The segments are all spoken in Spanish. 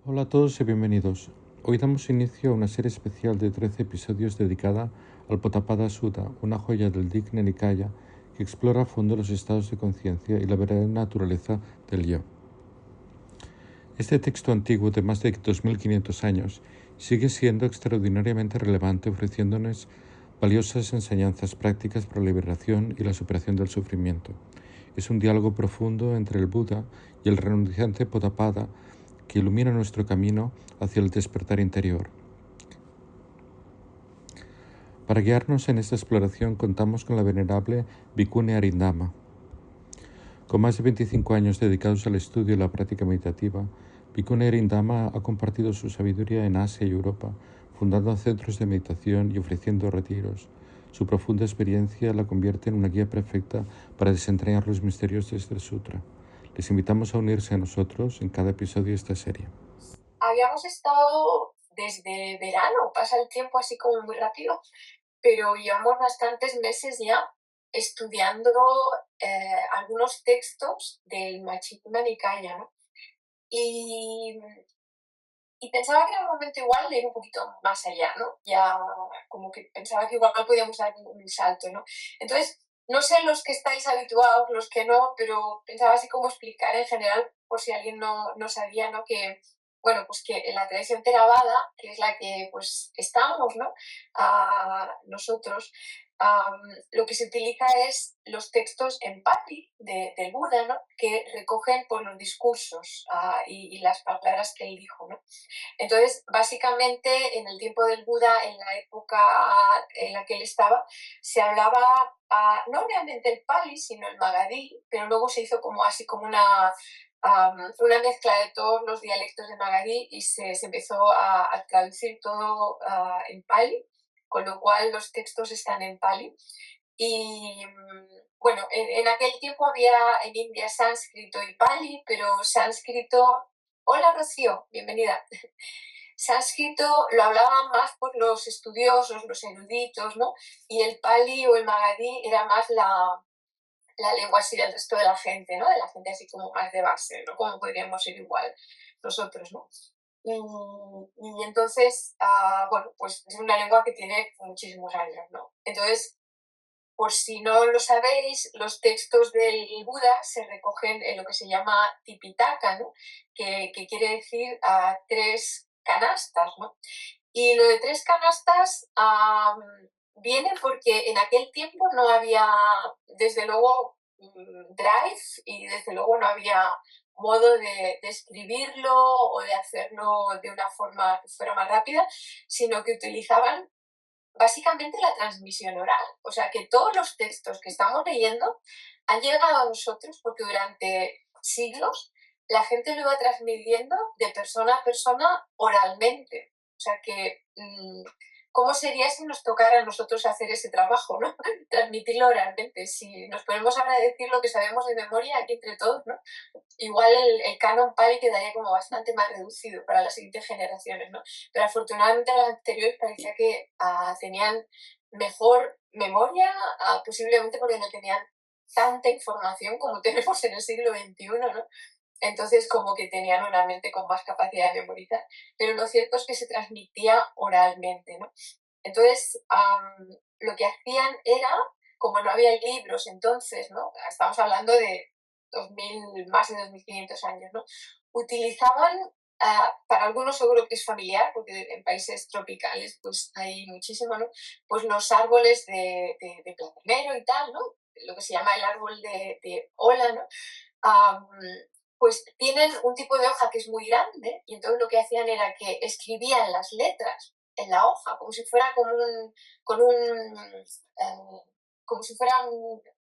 Hola a todos y bienvenidos. Hoy damos inicio a una serie especial de 13 episodios dedicada al Potapada Sutta, una joya del Digna Nikaya que explora a fondo los estados de conciencia y la verdadera naturaleza del yo. Este texto antiguo de más de 2500 años sigue siendo extraordinariamente relevante, ofreciéndonos valiosas enseñanzas prácticas para la liberación y la superación del sufrimiento. Es un diálogo profundo entre el Buda y el renunciante Potapada que ilumina nuestro camino hacia el despertar interior. Para guiarnos en esta exploración contamos con la venerable Bhikkhuni Arindama. Con más de 25 años dedicados al estudio y la práctica meditativa, Bhikkhuni Arindama ha compartido su sabiduría en Asia y Europa, fundando centros de meditación y ofreciendo retiros. Su profunda experiencia la convierte en una guía perfecta para desentrañar los misterios de este sutra. Les invitamos a unirse a nosotros en cada episodio de esta serie. Habíamos estado desde verano, pasa el tiempo así como muy rápido, pero llevamos bastantes meses ya estudiando algunos textos del Majjhima Nikaya, ¿no? Y pensaba que era un momento igual de ir un poquito más allá, ¿no? Ya como que pensaba que igual podíamos dar un salto, ¿no? Entonces, no sé los que estáis habituados, los que no, pero pensaba así como explicar en general, por si alguien no sabía, ¿no? Que, bueno, pues que en la tradición Theravada, que es la que pues estamos, ¿no? Nosotros, lo que se utiliza es los textos en Pali del Buda, ¿no? Que recogen pues, los discursos y las palabras que él dijo, ¿no? Entonces, básicamente, en el tiempo del Buda, en la época en la que él estaba, se hablaba no realmente el Pali, sino el Magadhi, pero luego se hizo como así como una mezcla de todos los dialectos de Magadhi y se empezó a traducir todo en Pali, con lo cual los textos están en Pali. Y bueno, en aquel tiempo había en India sánscrito y Pali, pero sánscrito... Hola Rocío, bienvenida. Sánscrito lo hablaban más por los estudiosos, los eruditos, ¿no? Y el Pali o el Magadhi era más la lengua así del resto de la gente, ¿no? De la gente así como más de base, ¿no? Como podríamos ser igual nosotros, ¿no? Y entonces, bueno, pues es una lengua que tiene muchísimos años, ¿no? Entonces, por si no lo sabéis, los textos del Buda se recogen en lo que se llama Tipitaka, ¿no? Que quiere decir tres canastas, ¿no? Y lo de tres canastas viene porque en aquel tiempo no había, desde luego, Drive y desde luego no había modo de escribirlo o de hacerlo de una forma que fuera más rápida, sino que utilizaban básicamente la transmisión oral. O sea que todos los textos que estamos leyendo han llegado a nosotros porque durante siglos la gente lo iba transmitiendo de persona a persona oralmente. O sea que, ¿cómo sería si nos tocara a nosotros hacer ese trabajo, ¿no? Transmitirlo oralmente. Si nos ponemos ahora a decir lo que sabemos de memoria aquí entre todos, ¿no? Igual el canon Pali quedaría como bastante más reducido para las siguientes generaciones, ¿no? Pero afortunadamente las anteriores parecía que tenían mejor memoria, posiblemente porque no tenían tanta información como tenemos en el siglo XXI, ¿no? Entonces como que tenían una mente con más capacidad de memorizar, pero lo cierto es que se transmitía oralmente, ¿no? Entonces lo que hacían era, como no había libros entonces, ¿no? Estamos hablando de 2000, más de 2500 años, ¿no? Utilizaban, para algunos seguro que es familiar, porque en países tropicales pues hay muchísimo, ¿no? Pues los árboles de platanero y tal, ¿no? Lo que se llama el árbol de ola, ¿no? Pues tienen un tipo de hoja que es muy grande y entonces lo que hacían era que escribían las letras en la hoja, como si fuera con como si fuera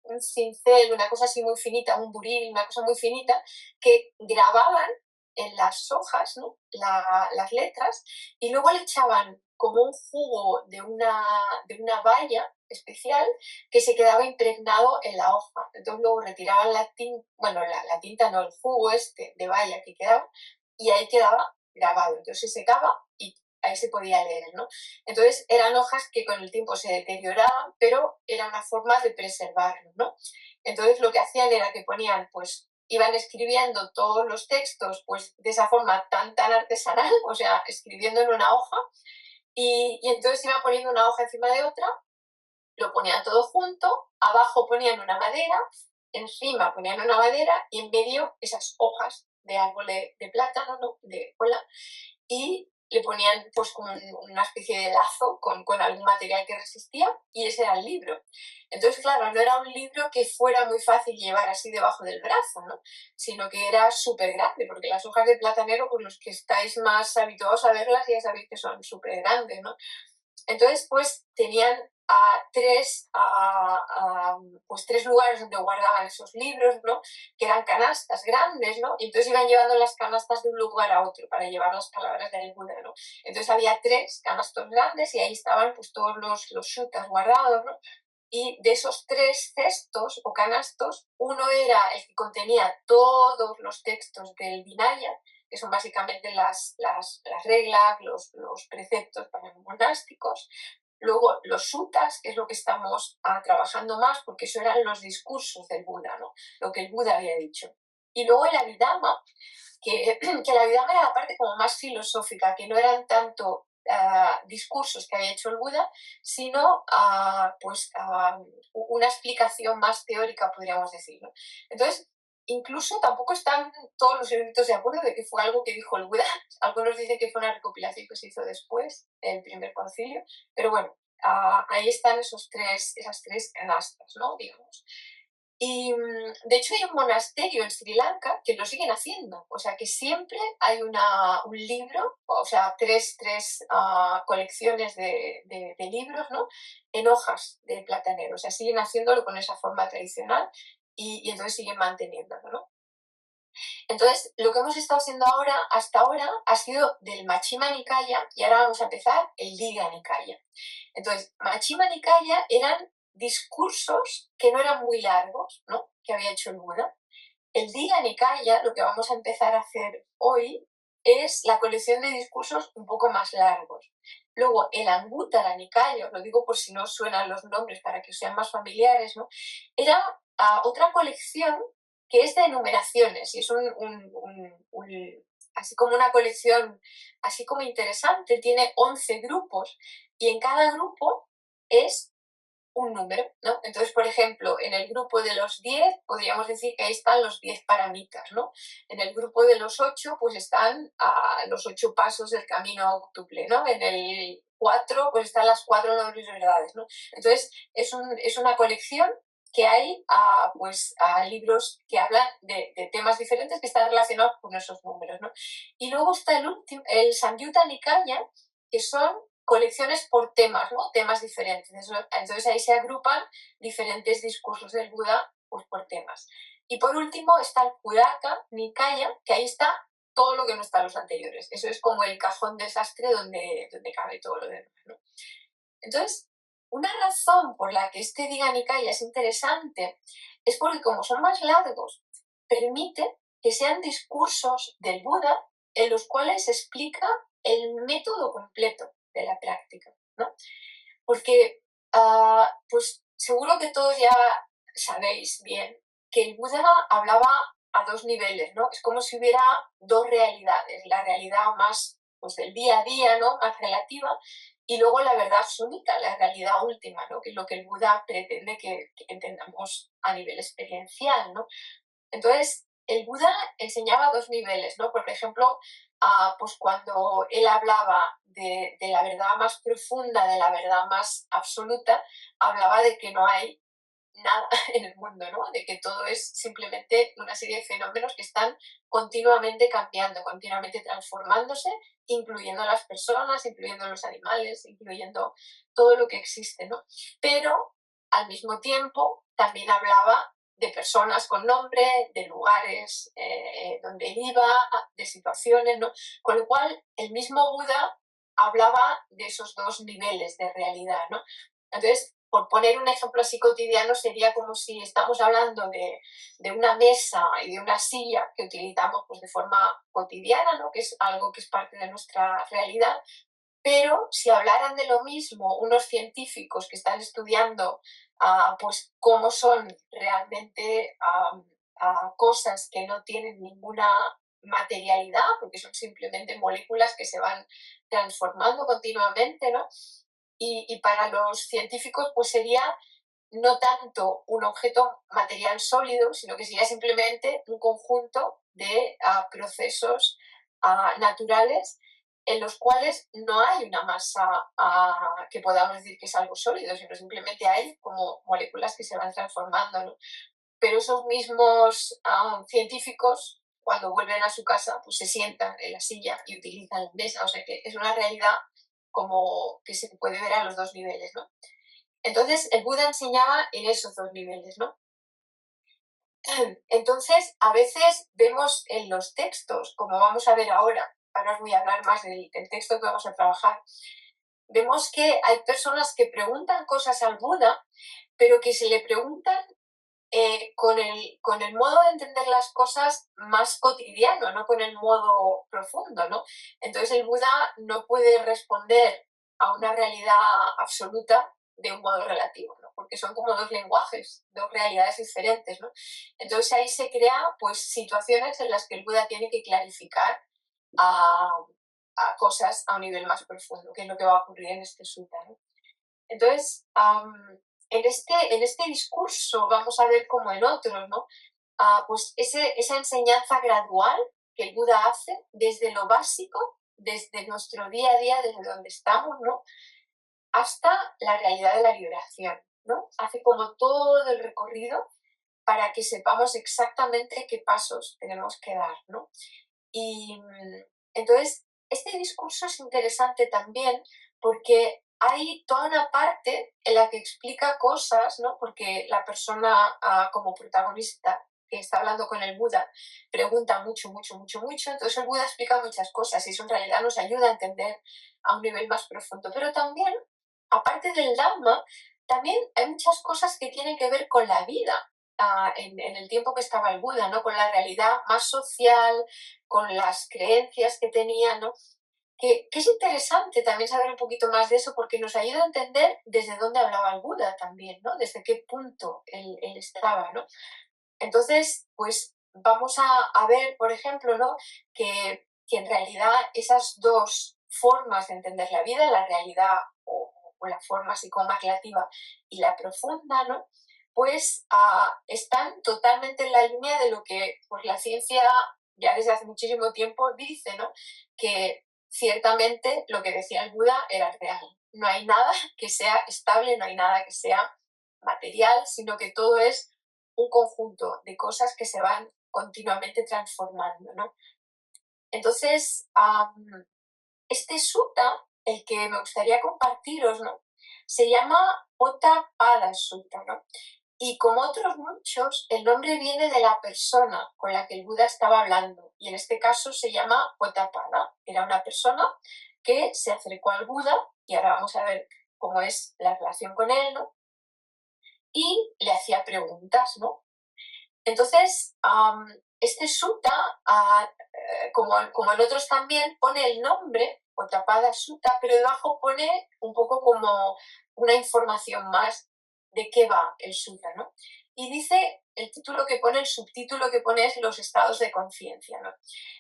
un cincel, una cosa así muy finita, un buril, una cosa muy finita, que grababan en las hojas, ¿no? Las letras y luego le echaban como un jugo de una baya especial que se quedaba impregnado en la hoja. Entonces luego retiraban la tinta, bueno, la tinta no, el jugo este de baya que quedaba, y ahí quedaba grabado. Entonces se secaba y ahí se podía leer, ¿no? Entonces eran hojas que con el tiempo se deterioraban, pero era una forma de preservarlo, ¿no? Entonces lo que hacían era que ponían pues iban escribiendo todos los textos pues de esa forma tan artesanal, o sea, escribiendo en una hoja, y entonces iban poniendo una hoja encima de otra, lo ponían todo junto, abajo ponían una madera, encima ponían una madera y en medio esas hojas de árbol de plátano, ¿no? De cola, y le ponían pues como una especie de lazo con algún material que resistía, y ese era el libro. Entonces, claro, no era un libro que fuera muy fácil llevar así debajo del brazo, ¿no? Sino que era súper grande, porque las hojas de platanero, pues los que estáis más habituados a verlas ya sabéis que son súper grandes, ¿no? Entonces, pues tenían pues tres lugares donde guardaban esos libros, ¿no? Que eran canastas grandes, ¿no? Y entonces iban llevando las canastas de un lugar a otro para llevar las palabras del Buda, ¿no? Entonces había tres canastos grandes y ahí estaban pues todos los suttas guardados, ¿no? Y de esos tres cestos o canastos, uno era el que contenía todos los textos del Vinaya, que son básicamente las reglas, los preceptos para los monásticos. Luego los suttas, que es lo que estamos trabajando más, porque eso eran los discursos del Buda, ¿no? Lo que el Buda había dicho. Y luego el Abhidhamma, que el Abhidhamma era la parte como más filosófica, que no eran tanto discursos que había hecho el Buda, sino una explicación más teórica, podríamos decir, ¿no? Entonces, incluso tampoco están todos los eruditos de acuerdo de que fue algo que dijo el Buda. Algunos dicen que fue una recopilación que se hizo después, el primer concilio, pero bueno, ahí están esas tres canastas, ¿no? Digamos. Y de hecho hay un monasterio en Sri Lanka que lo siguen haciendo, o sea que siempre hay un libro, o sea, tres colecciones de libros, ¿no? En hojas de platanero, o sea, siguen haciéndolo con esa forma tradicional y entonces siguen manteniéndolo, ¿no? Entonces, lo que hemos estado haciendo hasta ahora, ha sido del Majjhima Nikaya y ahora vamos a empezar el Digha Nikaya. Entonces, Majjhima Nikaya eran discursos que no eran muy largos, ¿no? Que había hecho el Buda. El Digha Nikaya, lo que vamos a empezar a hacer hoy, es la colección de discursos un poco más largos. Luego, el Anguttara Nikaya, os lo digo por si no os suenan los nombres para que os sean más familiares, ¿no? Era otra colección que es de enumeraciones y es así como una colección así como interesante, tiene 11 grupos y en cada grupo es un número, ¿no? Entonces, por ejemplo, en el grupo de los 10 podríamos decir que ahí están los 10 paramitas, ¿no? En el grupo de los 8 pues están los 8 pasos del camino octuple, ¿no? En el 4 pues están las 4 nobles verdades, ¿no? Entonces, es una colección que hay libros que hablan de temas diferentes que están relacionados con esos números, ¿no? Y luego está el Samyutta Nikaya, que son colecciones por temas, ¿no? Temas diferentes. Entonces ahí se agrupan diferentes discursos del Buda pues, por temas. Y por último está el Kudaka Nikaya, que ahí está todo lo que no está en los anteriores. Eso es como el cajón desastre donde cabe todo lo demás, ¿no? Entonces, una razón por la que este Digha Nikaya es interesante es porque como son más largos, permite que sean discursos del Buda en los cuales se explica el método completo de la práctica, ¿no? Porque, pues seguro que todos ya sabéis bien que el Buda hablaba a dos niveles, ¿no? Es como si hubiera dos realidades, la realidad más pues, del día a día, ¿no? Más relativa, y luego la verdad absoluta, la realidad última, ¿no? Que es lo que el Buda pretende que entendamos a nivel experiencial, ¿no? Entonces, el Buda enseñaba dos niveles, ¿no? Por ejemplo, pues cuando él hablaba de la verdad más profunda, de la verdad más absoluta, hablaba de que no hay nada en el mundo, ¿no? De que todo es simplemente una serie de fenómenos que están continuamente cambiando, continuamente transformándose, incluyendo a las personas, incluyendo a los animales, incluyendo todo lo que existe, ¿no? Pero al mismo tiempo también hablaba de personas con nombre, de lugares donde iba, de situaciones, ¿no? Con lo cual, el mismo Buda hablaba de esos dos niveles de realidad, ¿no? Entonces, por poner un ejemplo así cotidiano, sería como si estamos hablando de una mesa y de una silla que utilizamos pues, de forma cotidiana, ¿no? Que es algo que es parte de nuestra realidad, pero si hablaran de lo mismo unos científicos que están estudiando pues cómo son realmente cosas que no tienen ninguna materialidad, porque son simplemente moléculas que se van transformando continuamente, ¿no? Y para los científicos pues sería no tanto un objeto material sólido, sino que sería simplemente un conjunto de procesos naturales en los cuales no hay una masa que podamos decir que es algo sólido, sino simplemente hay como moléculas que se van transformando, ¿no? Pero esos mismos científicos, cuando vuelven a su casa, pues se sientan en la silla y utilizan la mesa, o sea que es una realidad como que se puede ver a los dos niveles, ¿no? Entonces, el Buda enseñaba en esos dos niveles, ¿no? Entonces, a veces vemos en los textos, como vamos a ver ahora os voy a hablar más del texto que vamos a trabajar, vemos que hay personas que preguntan cosas al Buda, pero que se le preguntan con el modo de entender las cosas más cotidiano, no con el modo profundo, ¿no? Entonces el Buda no puede responder a una realidad absoluta de un modo relativo, ¿no? Porque son como dos lenguajes, dos realidades diferentes, ¿no? Entonces ahí se crea pues situaciones en las que el Buda tiene que clarificar a, a cosas a un nivel más profundo, que es lo que va a ocurrir en este sutta, ¿no? Entonces, en este discurso vamos a ver como en otros, ¿no? Pues esa enseñanza gradual que el Buda hace desde lo básico, desde nuestro día a día, desde donde estamos, ¿no? Hasta la realidad de la liberación, ¿no? Hace como todo el recorrido para que sepamos exactamente qué pasos tenemos que dar, ¿no? Y entonces, este discurso es interesante también porque hay toda una parte en la que explica cosas, ¿no? Porque la persona como protagonista que está hablando con el Buda pregunta mucho, mucho, mucho, mucho, entonces el Buda explica muchas cosas y eso en realidad nos ayuda a entender a un nivel más profundo. Pero también, aparte del Dhamma, también hay muchas cosas que tienen que ver con la vida en el tiempo que estaba el Buda, ¿no? Con la realidad más social, con las creencias que tenía, ¿no? Que es interesante también saber un poquito más de eso porque nos ayuda a entender desde dónde hablaba el Buda también, ¿no? Desde qué punto él estaba, ¿no? Entonces, pues vamos a ver, por ejemplo, ¿no? Que en realidad esas dos formas de entender la vida, la realidad o la forma así como más relativa y la profunda, ¿no? Pues están totalmente en la línea de lo que pues, la ciencia ya desde hace muchísimo tiempo dice, ¿no? Que ciertamente lo que decía el Buda era real. No hay nada que sea estable, no hay nada que sea material, sino que todo es un conjunto de cosas que se van continuamente transformando, ¿no? Entonces, este sutta, el que me gustaría compartiros, ¿no? Se llama Ottapada Sutta, ¿no? Y como otros muchos, el nombre viene de la persona con la que el Buda estaba hablando. Y en este caso se llama Ottapada. Era una persona que se acercó al Buda, y ahora vamos a ver cómo es la relación con él, ¿no? Y le hacía preguntas, ¿no? Entonces, este sutta, como en otros también, pone el nombre, Ottapada Sutta, pero debajo pone un poco como una información más de qué va el sutta, ¿no? Y dice, el título que pone, el subtítulo que pone es los estados de conciencia, ¿no?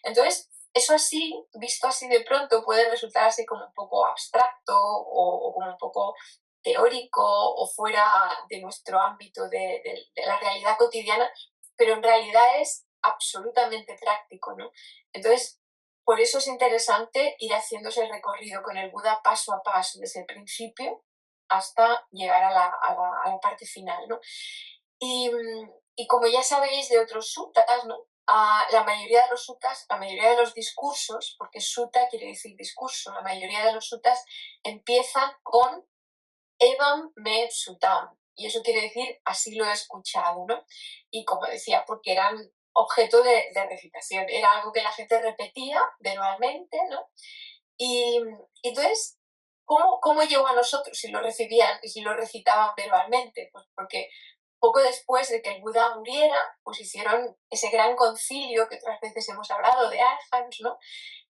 Entonces, eso así, visto así de pronto, puede resultar así como un poco abstracto o como un poco teórico o fuera de nuestro ámbito de la realidad cotidiana, pero en realidad es absolutamente práctico, ¿no? Entonces, por eso es interesante ir haciéndose el recorrido con el Buda paso a paso, desde el principio hasta llegar a la parte final, ¿no? Y como ya sabéis de otros suttas, ¿no? La mayoría de los suttas, la mayoría de los discursos, porque sutta quiere decir discurso, la mayoría de los suttas empiezan con Evam me sutam, y eso quiere decir así lo he escuchado, ¿no? Y como decía, porque eran objeto de recitación, era algo que la gente repetía verbalmente, ¿no? Y entonces, ¿cómo llegó a nosotros si lo recibían y si lo recitaban verbalmente? Pues porque poco después de que el Buda muriera, pues hicieron ese gran concilio que otras veces hemos hablado de Arhats, ¿no?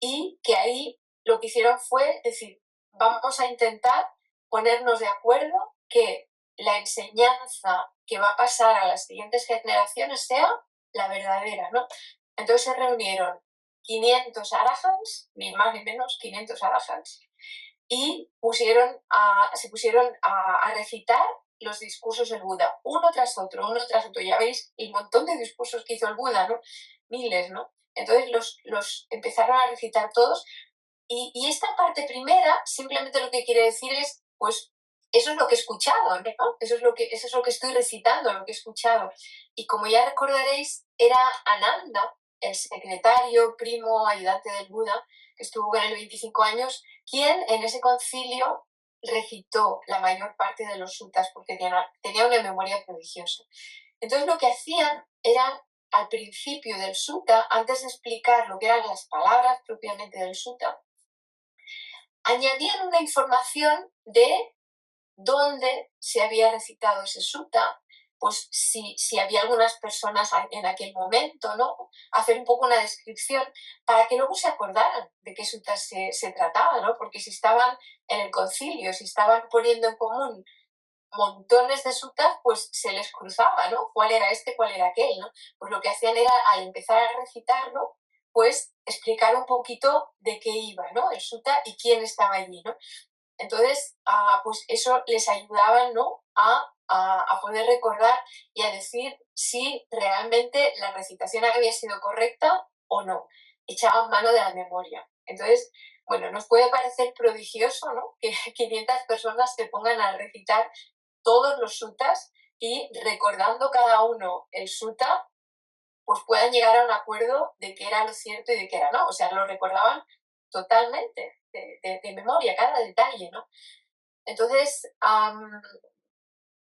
Y que ahí lo que hicieron fue decir, vamos a intentar ponernos de acuerdo que la enseñanza que va a pasar a las siguientes generaciones sea la verdadera, ¿no? Entonces se reunieron 500 arahants, ni más ni menos, 500 arahants, y se pusieron a recitar los discursos del Buda, uno tras otro. Ya veis el montón de discursos que hizo el Buda, ¿no? Miles, ¿no? Entonces los empezaron a recitar todos, y esta parte primera simplemente lo que quiere decir es, pues, eso es lo que he escuchado, ¿no? Eso es lo que estoy recitando, lo que he escuchado. Y como ya recordaréis, era Ananda, el secretario, primo, ayudante del Buda, que estuvo con él 25 años, quien en ese concilio recitó la mayor parte de los suttas, porque tenía una memoria prodigiosa. Entonces lo que hacían era, al principio del sutta, antes de explicar lo que eran las palabras propiamente del sutta, añadían una información de dónde se había recitado ese sutta, pues si había algunas personas en aquel momento, ¿no? Hacer un poco una descripción para que luego se acordaran de qué sutta se trataba, ¿no? Porque si estaban en el concilio, si estaban poniendo en común montones de suttas, pues se les cruzaba, ¿no? ¿Cuál era este, cuál era aquel, ¿no? Pues lo que hacían era, al empezar a recitarlo, pues explicar un poquito de qué iba, ¿no? El sutta y quién estaba allí, ¿no? Entonces, pues eso les ayudaba, ¿no? A poder recordar y a decir si realmente la recitación había sido correcta o no. Echaban mano de la memoria. Entonces, bueno, nos puede parecer prodigioso, ¿no? Que 500 personas se pongan a recitar todos los suttas y, recordando cada uno el sutta, pues puedan llegar a un acuerdo de qué era lo cierto y de qué era no. O sea, lo recordaban totalmente, de memoria, cada detalle, ¿no? Entonces,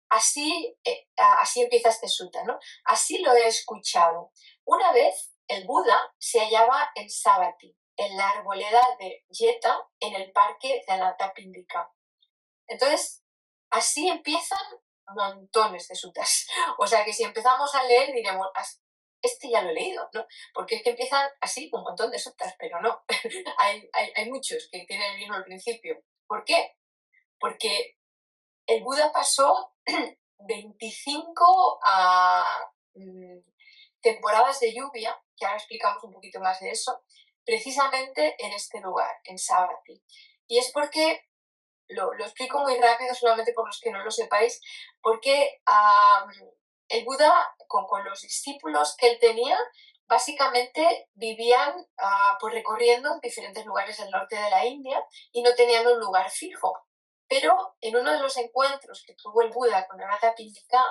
así empieza este sutta, ¿no? Así lo he escuchado. Una vez el Buda se hallaba en Savatthi, en la arboleda de Jeta, en el parque de Anathapindika. Entonces, así empiezan montones de suttas. O sea que si empezamos a leer diremos, este ya lo he leído, ¿no? Porque es que empiezan así un montón de suttas, pero no. hay muchos que tienen el mismo al principio. ¿Por qué? Porque el Buda pasó 25 temporadas de lluvia, que ahora explicamos un poquito más de eso, precisamente en este lugar, en Savatthi. Y es porque lo explico muy rápido, solamente por los que no lo sepáis, porque el Buda, con los discípulos que él tenía, básicamente vivían pues recorriendo diferentes lugares del norte de la India y no tenían un lugar fijo. Pero en uno de los encuentros que tuvo el Buda con Anathapindika,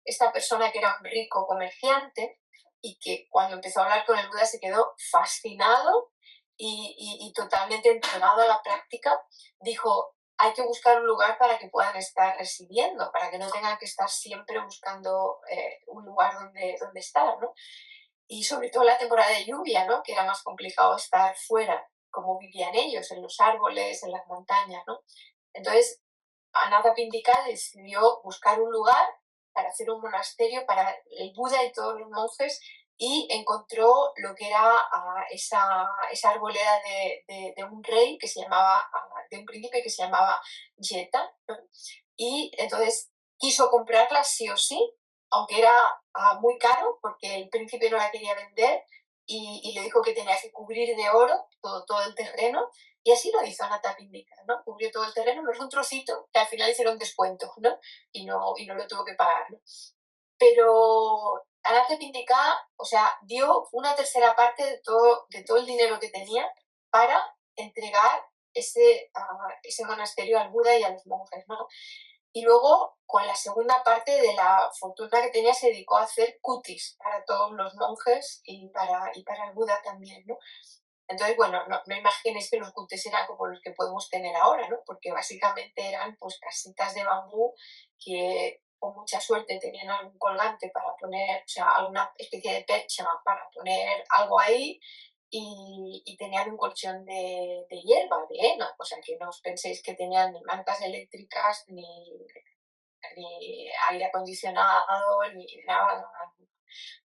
esta persona que era un rico comerciante y que cuando empezó a hablar con el Buda se quedó fascinado y totalmente entregado a la práctica, dijo, hay que buscar un lugar para que puedan estar residiendo, para que no tengan que estar siempre buscando un lugar donde estar, ¿no? Y sobre todo la temporada de lluvia, ¿no? Que era más complicado estar fuera, como vivían ellos, en los árboles, en las montañas, ¿no? Entonces, Anathapindika decidió buscar un lugar para hacer un monasterio para el Buda y todos los monjes, y encontró lo que era esa arboleda de un rey que se llamaba, de un príncipe que se llamaba Jeta, ¿no? Y entonces quiso comprarla sí o sí, aunque era muy caro porque el príncipe no la quería vender, y le dijo que tenía que cubrir de oro todo el terreno, y así lo hizo Anathapindika, ¿no? Cubrió todo el terreno, no es un trocito, que al final hicieron descuento, ¿no? Y no lo tuvo que pagar, ¿no? Pero Anathapindika, o sea, dio una tercera parte de todo el dinero que tenía para entregar ese monasterio al Buda y a los monjes, ¿no? Y luego, con la segunda parte de la fortuna que tenía, se dedicó a hacer cutis para todos los monjes y para el Buda también, ¿no? Entonces, bueno, no imaginéis que los cutis eran como los que podemos tener ahora, ¿no? Porque básicamente eran pues casitas de bambú que con mucha suerte tenían algún colgante para poner, o sea, alguna especie de percha para poner algo ahí, y tenían un colchón de hierba, de heno, o sea, que no os penséis que tenían ni mantas eléctricas, ni aire acondicionado, ni nada.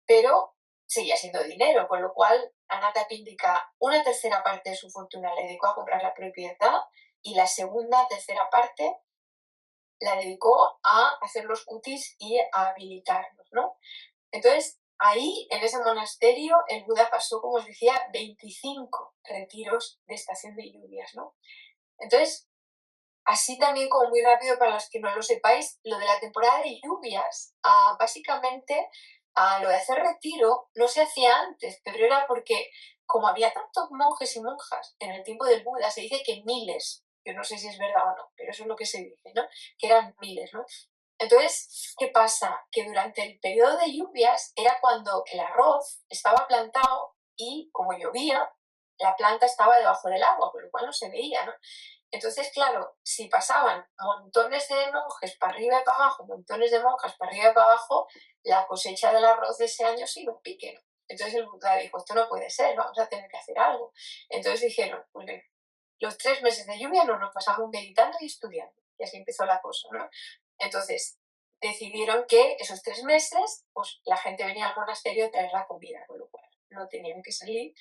Pero seguía siendo dinero, con lo cual Anathapindika una tercera parte de su fortuna la dedicó a comprar la propiedad, y la segunda tercera parte la dedicó a hacer los cutis y a habilitarlos, ¿no? Entonces, ahí, en ese monasterio, el Buda pasó, como os decía, 25 retiros de estación de lluvias, ¿no? Entonces, así también, como muy rápido para los que no lo sepáis, lo de la temporada de lluvias, básicamente lo de hacer retiro no se hacía antes, pero era porque como había tantos monjes y monjas en el tiempo del Buda, se dice que miles, yo no sé si es verdad o no, pero eso es lo que se dice, ¿no? Que eran miles, ¿no? Entonces, ¿qué pasa? Que durante el periodo de lluvias era cuando el arroz estaba plantado y como llovía, la planta estaba debajo del agua, con lo cual no se veía, ¿no? Entonces, claro, si pasaban montones de monjes para arriba y para abajo, montones de monjas para arriba y para abajo, la cosecha del arroz de ese año sí iba a pique, ¿no? Entonces el Buda dijo, esto no puede ser, vamos a tener que hacer algo. Entonces dijeron, pues bien, los 3 meses de lluvia nos los pasamos meditando y estudiando. Y así empezó la cosa, ¿no? Entonces decidieron que esos 3 meses, pues la gente venía al monasterio a traer la comida, con lo cual no tenían que salir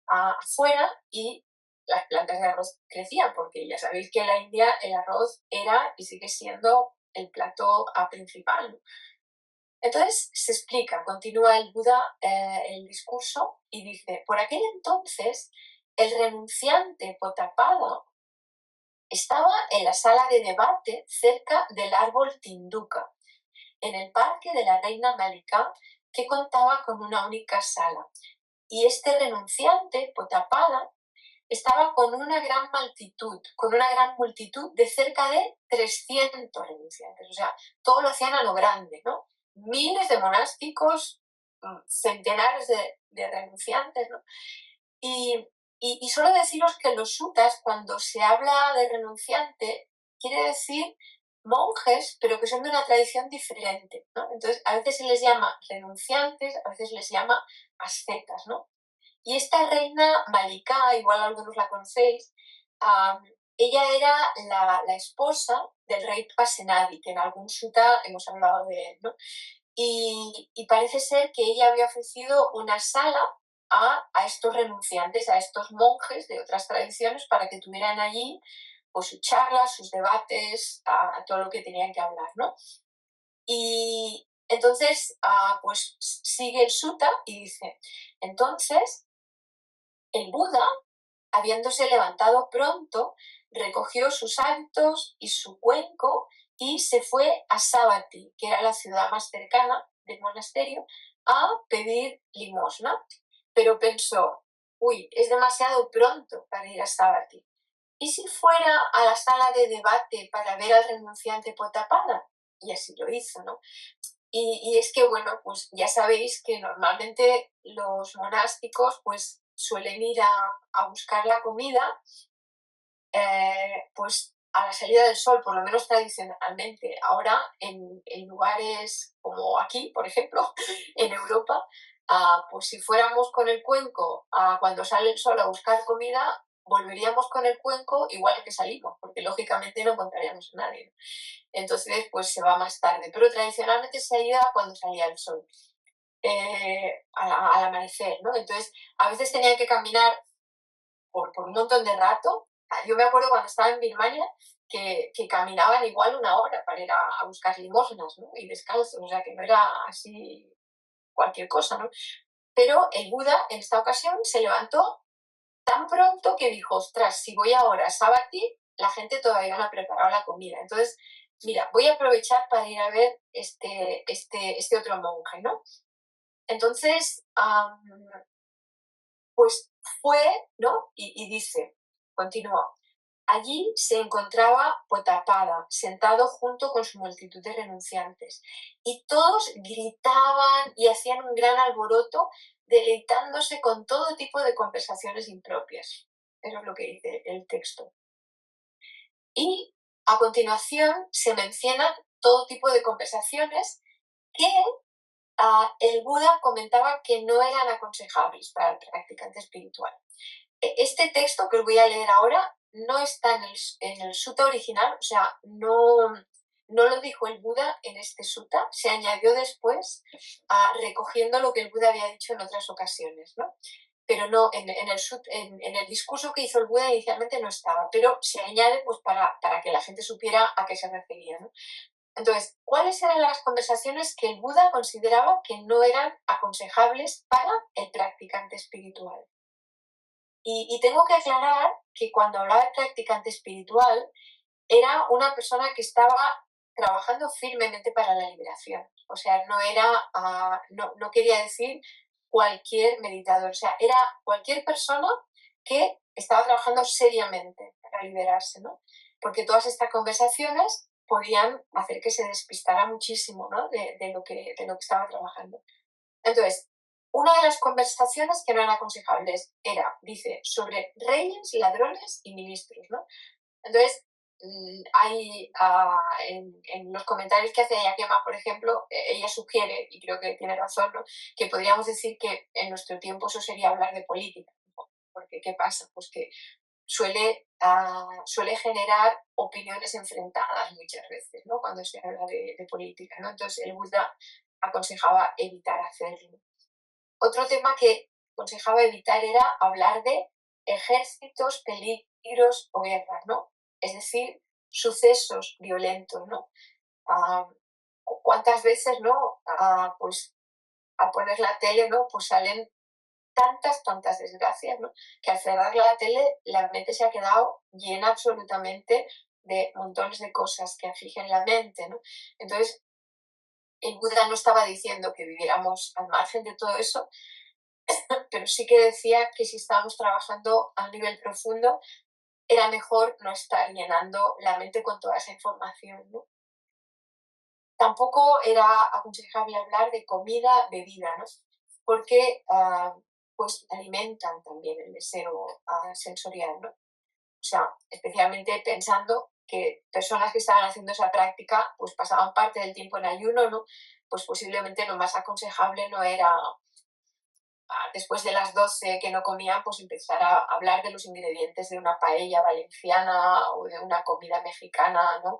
afuera y las plantas de arroz crecían, porque ya sabéis que en la India el arroz era y sigue siendo el plato principal, ¿no? Entonces se explica, continúa el Buda el discurso y dice, por aquel entonces el renunciante Potapada estaba en la sala de debate cerca del árbol Tinduka, en el parque de la reina Malika, que contaba con una única sala. Y este renunciante, Potapada, estaba con una gran multitud de cerca de 300 renunciantes. O sea, todo lo hacían a lo grande, ¿no? Miles de monásticos, centenares de renunciantes, ¿no? Y solo deciros que en los suttas, cuando se habla de renunciante, quiere decir monjes, pero que son de una tradición diferente, ¿no? Entonces, a veces se les llama renunciantes, a veces les llama ascetas, ¿no? Y esta reina Malika, igual algunos la conocéis, ella era la esposa del rey Pasenadi, que en algún sutta hemos hablado de él, ¿no? Y parece ser que ella había ofrecido una sala a estos renunciantes, a estos monjes de otras tradiciones, para que tuvieran allí pues, sus charlas, sus debates, a todo lo que tenían que hablar, ¿no? Y entonces, pues sigue el sutta y dice, entonces, el Buda, habiéndose levantado pronto, recogió sus hábitos y su cuenco y se fue a Savatthi, que era la ciudad más cercana del monasterio, a pedir limosna. Pero pensó, uy, es demasiado pronto para ir a Savatthi. ¿Y si fuera a la sala de debate para ver al renunciante Potapada? Y así lo hizo, ¿no? Y es que, bueno, pues ya sabéis que normalmente los monásticos pues suelen ir a buscar la comida pues a la salida del sol, por lo menos tradicionalmente. Ahora en lugares como aquí, por ejemplo, en Europa, pues si fuéramos con el cuenco cuando sale el sol a buscar comida, volveríamos con el cuenco igual que salimos, porque lógicamente no encontraríamos a nadie, ¿no? Entonces pues se va más tarde, pero tradicionalmente se iba cuando salía el sol, al amanecer, ¿no? Entonces a veces tenían que caminar por un montón de rato. Yo me acuerdo cuando estaba en Birmania que caminaban igual una hora para ir a buscar limosnas, ¿no? Y descalzos, o sea que no era así cualquier cosa, ¿no? Pero el Buda en esta ocasión se levantó tan pronto que dijo, ostras, si voy ahora a Savatthi, la gente todavía no ha preparado la comida. Entonces, mira, voy a aprovechar para ir a ver este otro monje, ¿no? Entonces, pues fue, ¿no? Y dice, continúa, allí se encontraba Potapada, sentado junto con su multitud de renunciantes, y todos gritaban y hacían un gran alboroto, deleitándose con todo tipo de conversaciones impropias. Eso es lo que dice el texto. Y a continuación se mencionan todo tipo de conversaciones que el Buda comentaba que no eran aconsejables para el practicante espiritual. Este texto que os voy a leer ahora no está en el sutta original, o sea, no lo dijo el Buda en este sutta, se añadió después recogiendo lo que el Buda había dicho en otras ocasiones, ¿no? Pero no, en el discurso que hizo el Buda inicialmente no estaba, pero se añade pues para que la gente supiera a qué se refería, ¿no? Entonces, ¿cuáles eran las conversaciones que el Buda consideraba que no eran aconsejables para el practicante espiritual? Y tengo que aclarar que cuando hablaba de practicante espiritual, era una persona que estaba trabajando firmemente para la liberación. O sea, no era, no quería decir cualquier meditador, o sea, era cualquier persona que estaba trabajando seriamente para liberarse, ¿no? Porque todas estas conversaciones podían hacer que se despistara muchísimo, ¿no? de lo que estaba trabajando. Entonces, una de las conversaciones que no eran aconsejables era, dice, sobre reyes, ladrones y ministros, ¿no? Entonces, hay en los comentarios que hace Yakema, por ejemplo, ella sugiere, y creo que tiene razón, ¿no? Que podríamos decir que en nuestro tiempo eso sería hablar de política, ¿no? Porque ¿qué pasa? Pues que suele generar opiniones enfrentadas muchas veces, ¿no? Cuando se habla de política, ¿no? Entonces el Buda aconsejaba evitar hacerlo. Otro tema que aconsejaba evitar era hablar de ejércitos, peligros o guerras, ¿no? Es decir, sucesos violentos, ¿no? ¿Cuántas veces, no? Pues al poner la tele, ¿no? Pues salen tantas desgracias, ¿no? Que al cerrar la tele la mente se ha quedado llena absolutamente de montones de cosas que afligen la mente, ¿no? Entonces, el Buda no estaba diciendo que viviéramos al margen de todo eso, pero sí que decía que si estábamos trabajando a un nivel profundo, era mejor no estar llenando la mente con toda esa información, ¿no? Tampoco era aconsejable hablar de comida, bebida, ¿no? Porque pues alimentan también el deseo sensorial, ¿no? O sea, especialmente pensando que personas que estaban haciendo esa práctica pues pasaban parte del tiempo en ayuno, ¿no? Pues posiblemente lo más aconsejable no era después de las 12 que no comían, pues empezar a hablar de los ingredientes de una paella valenciana o de una comida mexicana, ¿no?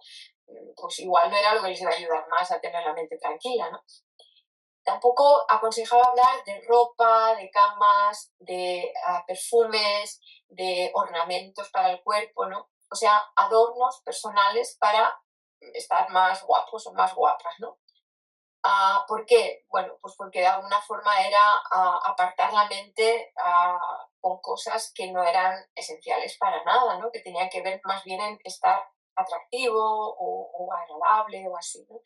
Pues igual no era lo que les iba a ayudar más a tener la mente tranquila, ¿no? Tampoco aconsejaba hablar de ropa, de camas, de perfumes, de ornamentos para el cuerpo, ¿no? O sea, adornos personales para estar más guapos o más guapas, ¿no? ¿Por qué? Bueno, pues porque de alguna forma era apartar la mente con cosas que no eran esenciales para nada, ¿no? Que tenían que ver más bien en estar atractivo o agradable o así, ¿no?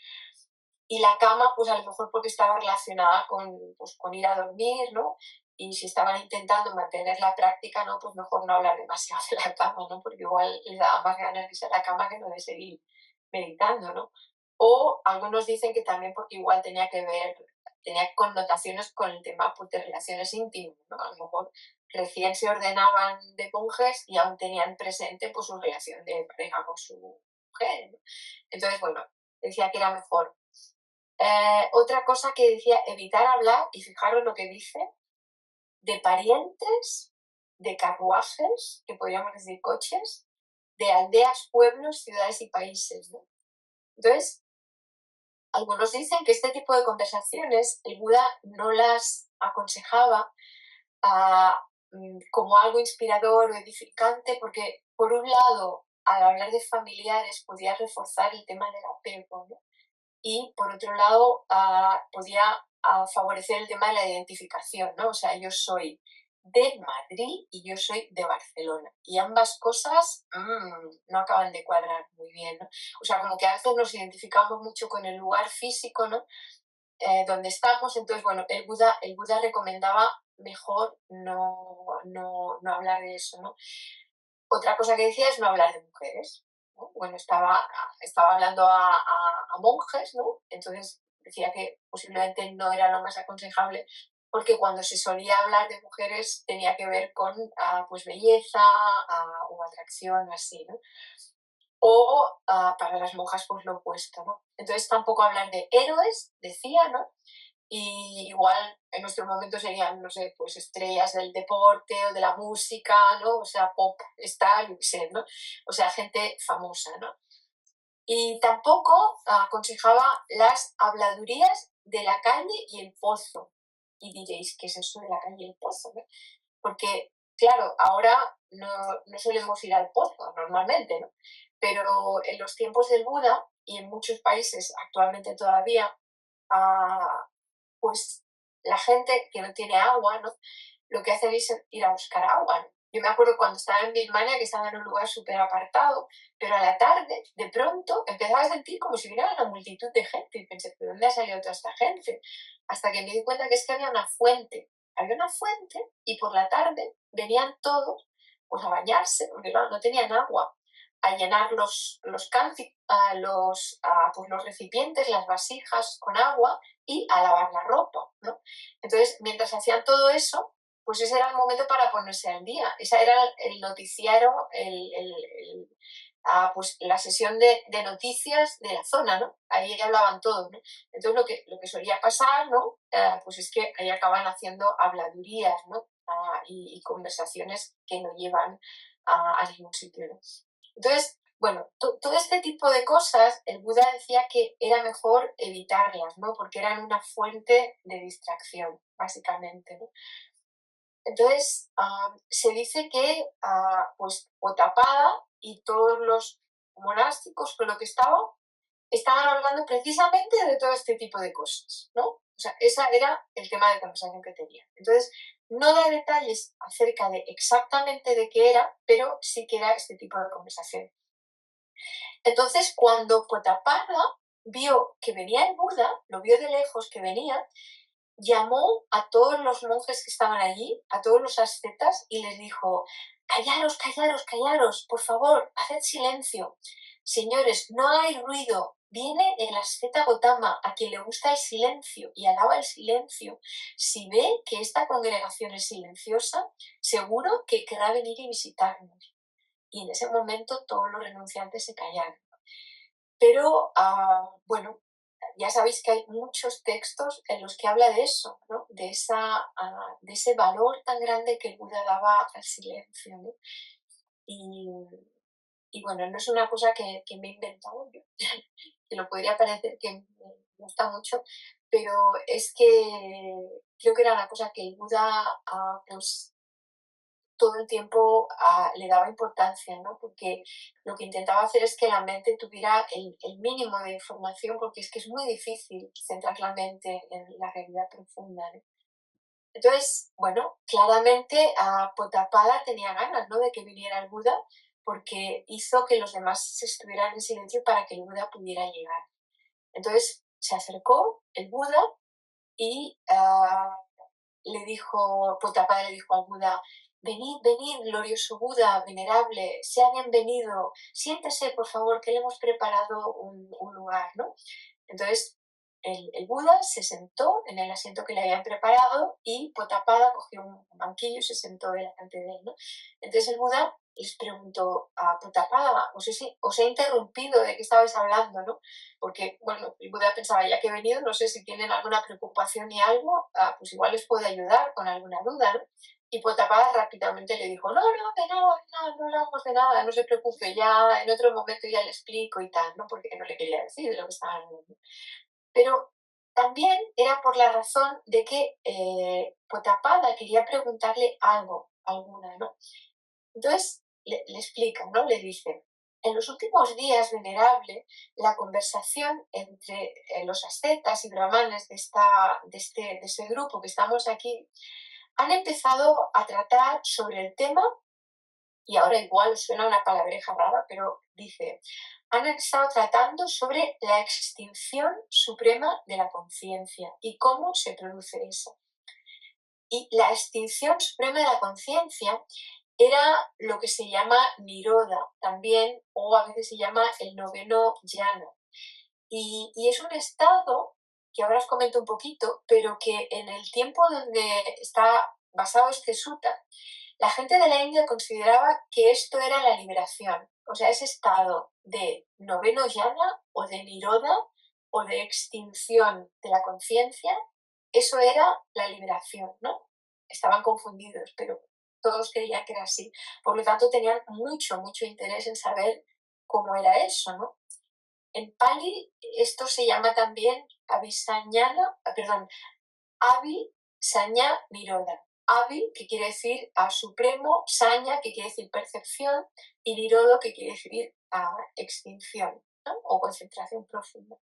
Y la cama, pues a lo mejor porque estaba relacionada pues, con ir a dormir, ¿no? Y si estaban intentando mantener la práctica, ¿no? Pues mejor no hablar demasiado de la cama, ¿no? Porque igual les daba más ganas de irse a la cama que no de seguir meditando, ¿no? O algunos dicen que también porque igual tenía connotaciones con el tema pues, de relaciones íntimas, ¿no? A lo mejor recién se ordenaban de monjes y aún tenían presente pues su relación de pareja con su mujer, ¿no? Entonces, bueno, decía que era mejor. Otra cosa que decía, evitar hablar, y fijaros lo que dice, de parientes, de carruajes, que podríamos decir coches, de aldeas, pueblos, ciudades y países, ¿no? Entonces, algunos dicen que este tipo de conversaciones el Buda no las aconsejaba como algo inspirador o edificante porque, por un lado, al hablar de familiares podía reforzar el tema del apego, ¿no? Y por otro lado podía favorecer el tema de la identificación, ¿no? O sea, yo soy de Madrid y yo soy de Barcelona. Y ambas cosas no acaban de cuadrar muy bien, ¿no? O sea, como que a veces nos identificamos mucho con el lugar físico, ¿no? Donde estamos, entonces, bueno, el Buda recomendaba mejor no hablar de eso, ¿no? Otra cosa que decía es no hablar de mujeres, ¿no? Bueno, estaba hablando a monjes, ¿no? Entonces decía que posiblemente no era lo más aconsejable porque cuando se solía hablar de mujeres tenía que ver con pues belleza o atracción, así, ¿no? O para las monjas pues lo opuesto, ¿no? Entonces tampoco hablar de héroes, decía, ¿no? Y igual en nuestro momento serían, no sé, pues estrellas del deporte o de la música, ¿no? O sea, pop, star, yo qué sé, ¿no? O sea, gente famosa, ¿no? Y tampoco aconsejaba las habladurías de la calle y el pozo. Y diréis, ¿qué es eso de la calle y el pozo? ¿No? Porque, claro, ahora no solemos ir al pozo normalmente, ¿no? Pero en los tiempos del Buda y en muchos países actualmente todavía, pues la gente que no tiene agua, ¿no? Lo que hacen es ir a buscar agua, ¿no? Yo me acuerdo cuando estaba en Birmania que estaba en un lugar súper apartado, pero a la tarde, de pronto, empezaba a sentir como si viniera una multitud de gente y pensé, ¿de dónde ha salido toda esta gente? Hasta que me di cuenta que es que había una fuente y por la tarde venían todos pues a bañarse, porque claro, no tenían agua, a llenar pues, los recipientes, las vasijas con agua y a lavar la ropa, ¿no? Entonces, mientras hacían todo eso, pues ese era el momento para ponerse al día. Esa era el noticiario, pues la sesión de noticias de la zona, ¿no? Ahí hablaban todos, ¿no? Entonces lo que solía pasar, ¿no? Pues es que ahí acaban haciendo habladurías, ¿no? Y conversaciones que no llevan a ningún sitio, ¿no? Entonces, bueno, todo este tipo de cosas, el Buda decía que era mejor evitarlas, ¿no? Porque eran una fuente de distracción, básicamente, ¿no? Entonces, se dice que pues Otapada y todos los monásticos con lo que estaban hablando precisamente de todo este tipo de cosas, ¿no? O sea, ese era el tema de conversación que tenían. Entonces, no da detalles acerca de exactamente de qué era, pero sí que era este tipo de conversación. Entonces, cuando Potaparra vio que venía el Buda, lo vio de lejos que venía, llamó a todos los monjes que estaban allí, a todos los ascetas, y les dijo, callaros, callaros, callaros, por favor, haced silencio. Señores, no hay ruido. Viene el asceta Gotama, a quien le gusta el silencio y alaba el silencio. Si ve que esta congregación es silenciosa, seguro que querrá venir y visitarnos. Y en ese momento todos los renunciantes se callaron. Pero, bueno, ya sabéis que hay muchos textos en los que habla de eso, ¿no? De ese valor tan grande que el Buda daba al silencio, ¿no? Y bueno, no es una cosa que me he inventado yo, que lo podría parecer que me gusta mucho, pero es que creo que era una cosa que el Buda pues todo el tiempo le daba importancia, ¿no? Porque lo que intentaba hacer es que la mente tuviera el mínimo de información, porque es que es muy difícil centrar la mente en la realidad profunda, ¿no? Entonces, bueno, claramente Potapada tenía ganas, ¿no? De que viniera el Buda, porque hizo que los demás estuvieran en silencio para que el Buda pudiera llegar. Entonces se acercó el Buda y Potapada le dijo al Buda, venid, venid, glorioso Buda, venerable, sea bienvenido, siéntese, por favor, que le hemos preparado un lugar, ¿no? Entonces, el Buda se sentó en el asiento que le habían preparado y Potapada cogió un banquillo y se sentó delante de él, ¿no? Entonces el Buda les preguntó a Potapada, os he interrumpido, ¿de qué estabais hablando, no? Porque, bueno, el Buda pensaba, ya que he venido, no sé si tienen alguna preocupación y algo, pues igual les puedo ayudar con alguna duda, ¿no? Y Potapada rápidamente le dijo, no, no hablamos de nada, no se preocupe, ya en otro momento ya le explico y tal, ¿no? Porque no le quería decir de lo que estaban hablando. Pero también era por la razón de que Potapada quería preguntarle algo, alguna, ¿no? Entonces le explica, ¿no? Le dice, en los últimos días, venerable, la conversación entre los ascetas y brahmanes de ese grupo que estamos aquí han empezado a tratar sobre el tema, y ahora igual suena una palabreja rara, pero dice, han estado tratando sobre la extinción suprema de la conciencia y cómo se produce eso. Y la extinción suprema de la conciencia era lo que se llama Niroda también, o a veces se llama el noveno jhana. Y es un estado que ahora os comento un poquito, pero que en el tiempo donde está basado este sutta, la gente de la India consideraba que esto era la liberación. O sea, ese estado de noveno jhana o de niroda o de extinción de la conciencia, eso era la liberación, ¿no? Estaban confundidos, pero todos creían que era así. Por lo tanto, tenían mucho interés en saber cómo era eso, ¿no? En Pali esto se llama también Avi-Saña Niroda. Avi, que quiere decir supremo, Saña, que quiere decir percepción, y Nirodo, que quiere decir extinción. ¿no? O concentración profunda.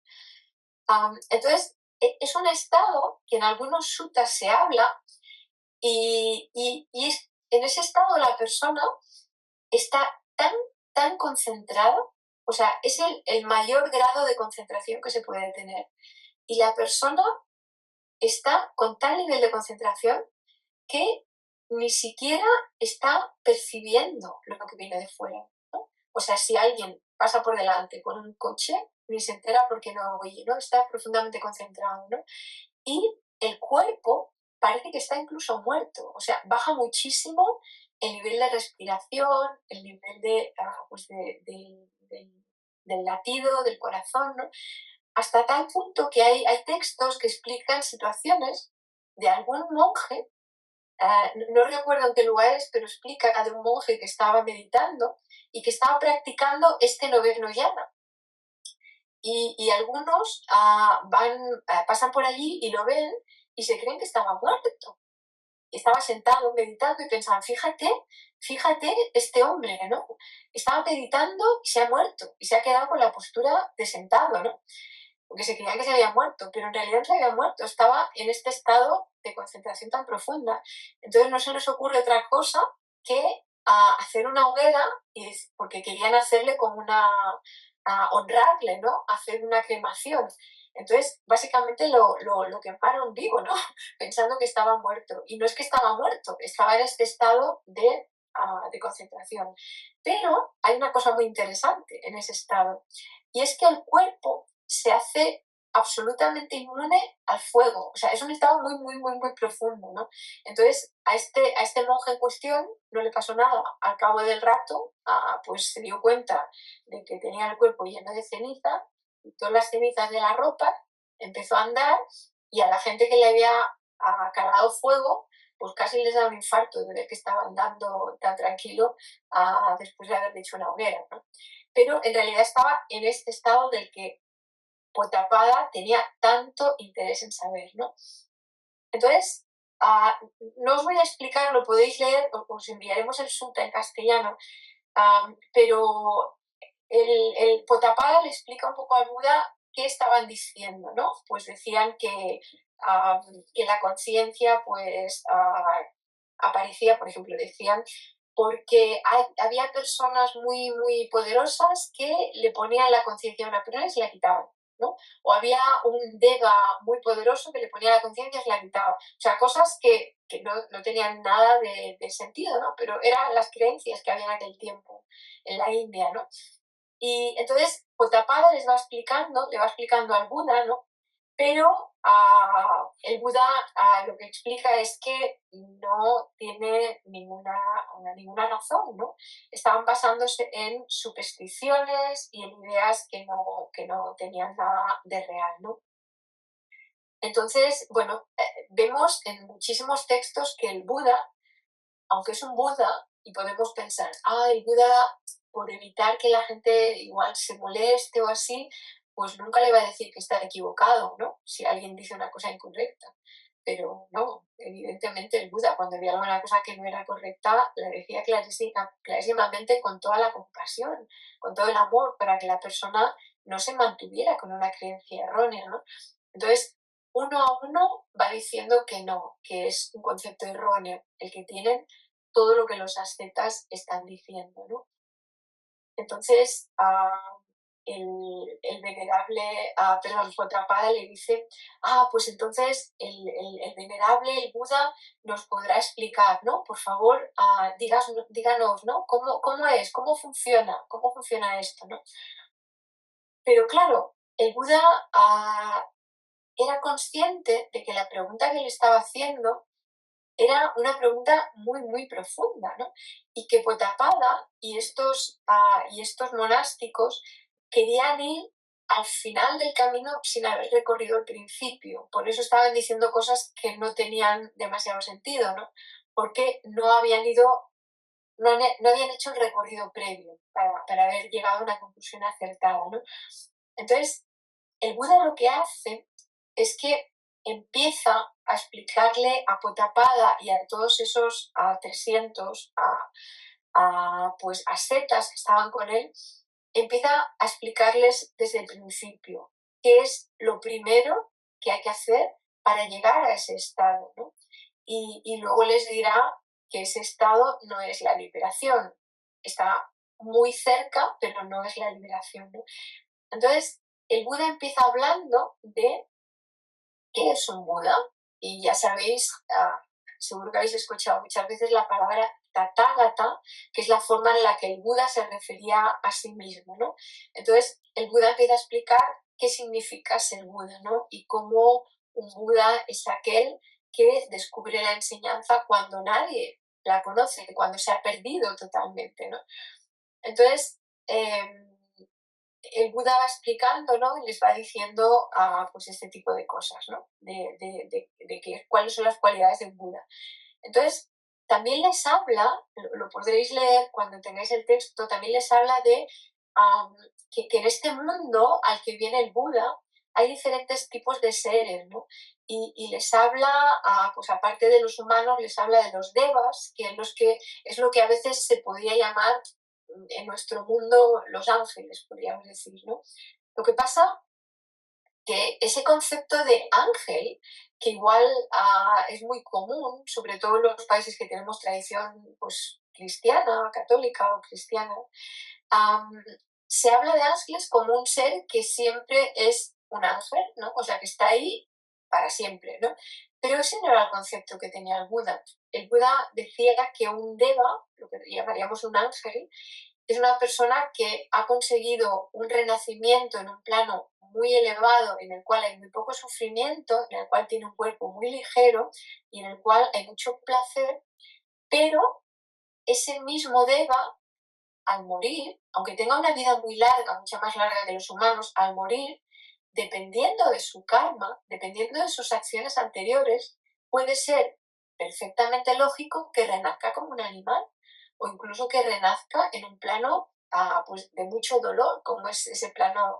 Entonces, es un estado que en algunos suttas se habla y en ese estado la persona está tan concentrada, o sea, es el mayor grado de concentración que se puede tener. Y la persona está con tal nivel de concentración que ni siquiera está percibiendo lo que viene de fuera, ¿no? O sea, si alguien pasa por delante con un coche, ni se entera porque no oye, ¿no? Está profundamente concentrado, ¿no? Y el cuerpo parece que está incluso muerto, o sea, baja muchísimo el nivel de respiración, el nivel del latido del corazón, ¿no? Hasta tal punto que hay textos que explican situaciones de algún monje, no recuerdo en qué lugar es, pero explica de un monje que estaba meditando y que estaba practicando este noveno yana. Y algunos pasan por allí y lo ven y se creen que estaba muerto. Estaba sentado meditando y pensaban, fíjate este hombre, ¿no? Estaba meditando y se ha muerto y se ha quedado con la postura de sentado, ¿no? Porque se creía que se había muerto, pero en realidad no se había muerto, estaba en este estado de concentración tan profunda. Entonces no se les ocurre otra cosa que hacer una hoguera, porque querían hacerle como honrarle, ¿no? Hacer una cremación. Entonces, básicamente lo quemaron vivo, ¿no? Pensando que estaba muerto. Y no es que estaba muerto, estaba en este estado de concentración. Pero hay una cosa muy interesante en ese estado, y es que el cuerpo se hace absolutamente inmune al fuego. O sea, es un estado muy profundo, ¿no? Entonces, a este monje en cuestión no le pasó nada. Al cabo del rato, pues se dio cuenta de que tenía el cuerpo lleno de ceniza, quitó las cenizas de la ropa, empezó a andar, y a la gente que le había cargado fuego, pues casi les da un infarto de ver que estaba andando tan tranquilo después de haber hecho una hoguera, ¿no? Pero en realidad estaba en este estado del que Potapada tenía tanto interés en saber, ¿no? Entonces, no os voy a explicar, lo podéis leer, os enviaremos el sutta en castellano, pero el Potapada le explica un poco al Buda qué estaban diciendo, ¿no? Pues decían que la conciencia pues aparecía, por ejemplo, decían porque había personas muy poderosas que le ponían la conciencia a una persona y se la quitaban, ¿no? O había un deva muy poderoso que le ponía la conciencia y se la quitaba. O sea, cosas que no tenían nada de sentido, ¿no? Pero eran las creencias que había en aquel tiempo en la India, ¿no? Y entonces Potapada le va explicando al Buda, ¿no? Pero el Buda lo que explica es que no tiene ninguna razón, ¿no? Estaban basándose en supersticiones y en ideas que no tenían nada de real, ¿no? Entonces, bueno, vemos en muchísimos textos que el Buda, aunque es un Buda, y podemos pensar, el Buda, por evitar que la gente igual se moleste o así, pues nunca le va a decir que está equivocado, ¿no? Si alguien dice una cosa incorrecta. Pero no, evidentemente el Buda, cuando veía alguna cosa que no era correcta, la decía clarísimamente, con toda la compasión, con todo el amor, para que la persona no se mantuviera con una creencia errónea, ¿no? Entonces, uno a uno va diciendo que no, que es un concepto erróneo el que tienen todo lo que los ascetas están diciendo, ¿no? Entonces, el venerable, Potapada le dice, pues entonces el venerable, el Buda, nos podrá explicar, ¿no? Por favor, díganos, ¿no? ¿Cómo es? ¿Cómo funciona esto, ¿no? Pero claro, el Buda era consciente de que la pregunta que le estaba haciendo era una pregunta muy profunda, ¿no? Y que Potapada y estos monásticos querían ir al final del camino sin haber recorrido el principio. Por eso estaban diciendo cosas que no tenían demasiado sentido, ¿no? Porque no habían hecho el recorrido previo para haber llegado a una conclusión acertada, ¿no? Entonces, el Buda lo que hace es que empieza a explicarle a Potapada y a todos esos 300 pues ascetas que estaban con él, empieza a explicarles desde el principio qué es lo primero que hay que hacer para llegar a ese estado, ¿no? Y luego les dirá que ese estado no es la liberación, está muy cerca, pero no es la liberación, ¿no? Entonces, el Buda empieza hablando de qué es un Buda, y ya sabéis, seguro que habéis escuchado muchas veces la palabra Tathagata, que es la forma en la que el Buda se refería a sí mismo, ¿no? Entonces, el Buda empieza a explicar qué significa ser Buda, ¿no? Y cómo un Buda es aquel que descubre la enseñanza cuando nadie la conoce, cuando se ha perdido totalmente, ¿no? Entonces, el Buda va explicando, ¿no? Y les va diciendo pues este tipo de cosas, ¿no? De cuáles son las cualidades del Buda. Entonces, también les habla, lo podréis leer cuando tengáis el texto, también les habla de que en este mundo al que viene el Buda hay diferentes tipos de seres, ¿no? Y les habla, pues aparte de los humanos, les habla de los devas, que es lo que a veces se podría llamar en nuestro mundo los ángeles, podríamos decir, ¿no? Lo que pasa que ese concepto de ángel, que igual es muy común, sobre todo en los países que tenemos tradición pues, cristiana, católica o cristiana, se habla de ángeles como un ser que siempre es un ángel, ¿no? O sea, que está ahí para siempre, ¿no? Pero ese no era el concepto que tenía el Buda. El Buda decía que un deva, lo que llamaríamos un ángel, es una persona que ha conseguido un renacimiento en un plano muy elevado, en el cual hay muy poco sufrimiento, en el cual tiene un cuerpo muy ligero y en el cual hay mucho placer, pero ese mismo deva, al morir, aunque tenga una vida muy larga, mucha más larga que los humanos, al morir, dependiendo de su karma, dependiendo de sus acciones anteriores, puede ser perfectamente lógico que renazca como un animal o incluso que renazca en un plano pues, de mucho dolor, como es ese plano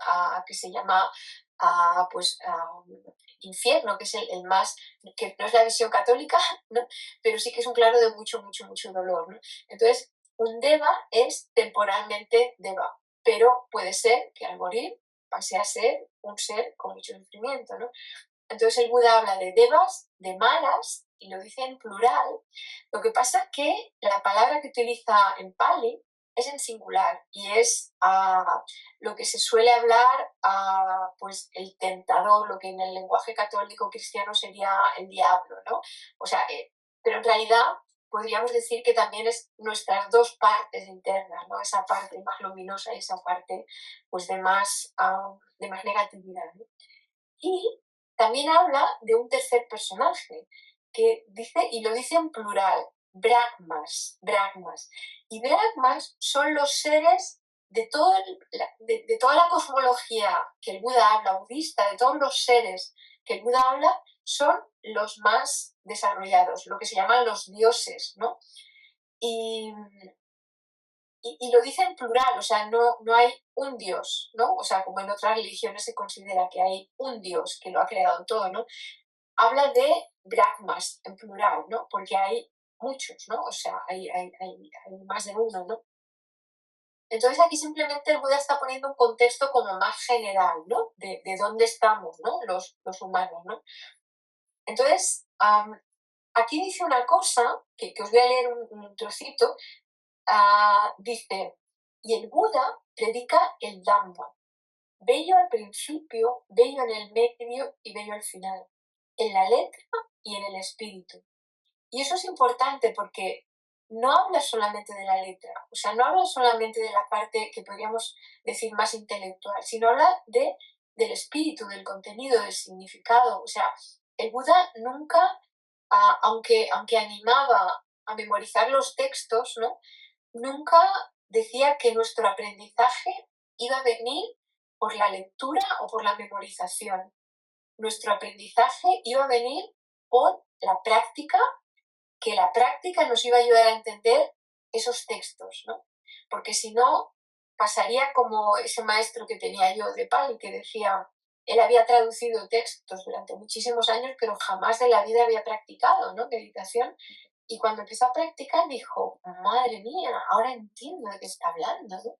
que se llama pues, infierno, que es el más, que no es la visión católica, ¿no? Pero sí que es un plano de mucho, mucho, mucho dolor, ¿no? Entonces, un deva es temporalmente deva, pero puede ser que al morir pase a ser un ser con mucho sufrimiento, ¿no? Entonces el Buda habla de devas, de malas, y lo dice en plural. Lo que pasa es que la palabra que utiliza en Pali es en singular y es lo que se suele hablar, pues el tentador, lo que en el lenguaje católico cristiano sería el diablo, ¿no? O sea, pero en realidad podríamos decir que también es nuestras dos partes internas, ¿no? Esa parte más luminosa y esa parte pues de más negatividad, ¿no? Y también habla de un tercer personaje que dice, y lo dice en plural, Brahmas, Brahmas. Y Brahmas son los seres de toda la cosmología que el Buda habla, budista, de todos los seres que el Buda habla, son los más desarrollados, lo que se llaman los dioses, ¿no? Y, y lo dice en plural, o sea, no hay un dios, ¿no? O sea, como en otras religiones se considera que hay un dios que lo ha creado todo, ¿no? Habla de Brahmas en plural, ¿no? Porque hay muchos, ¿no? O sea, hay más de uno, ¿no? Entonces aquí simplemente el Buda está poniendo un contexto como más general, ¿no? De dónde estamos, ¿no? Los humanos, ¿no? Entonces, aquí dice una cosa, que os voy a leer un trocito, dice, y el Buda predica el Dhamma, bello al principio, bello en el medio y bello al final, en la letra y en el espíritu. Y eso es importante porque no habla solamente de la letra, o sea, no habla solamente de la parte que podríamos decir más intelectual, sino habla del espíritu, del contenido, del significado. O sea, el Buda nunca, aunque animaba a memorizar los textos, ¿no? Nunca decía que nuestro aprendizaje iba a venir por la lectura o por la memorización. Nuestro aprendizaje iba a venir por la práctica, que la práctica nos iba a ayudar a entender esos textos, ¿no? Porque si no, pasaría como ese maestro que tenía yo de Pali, que decía, él había traducido textos durante muchísimos años, pero jamás de la vida había practicado, ¿no? Meditación. Y cuando empezó a practicar dijo, madre mía, ahora entiendo de qué está hablando, ¿no?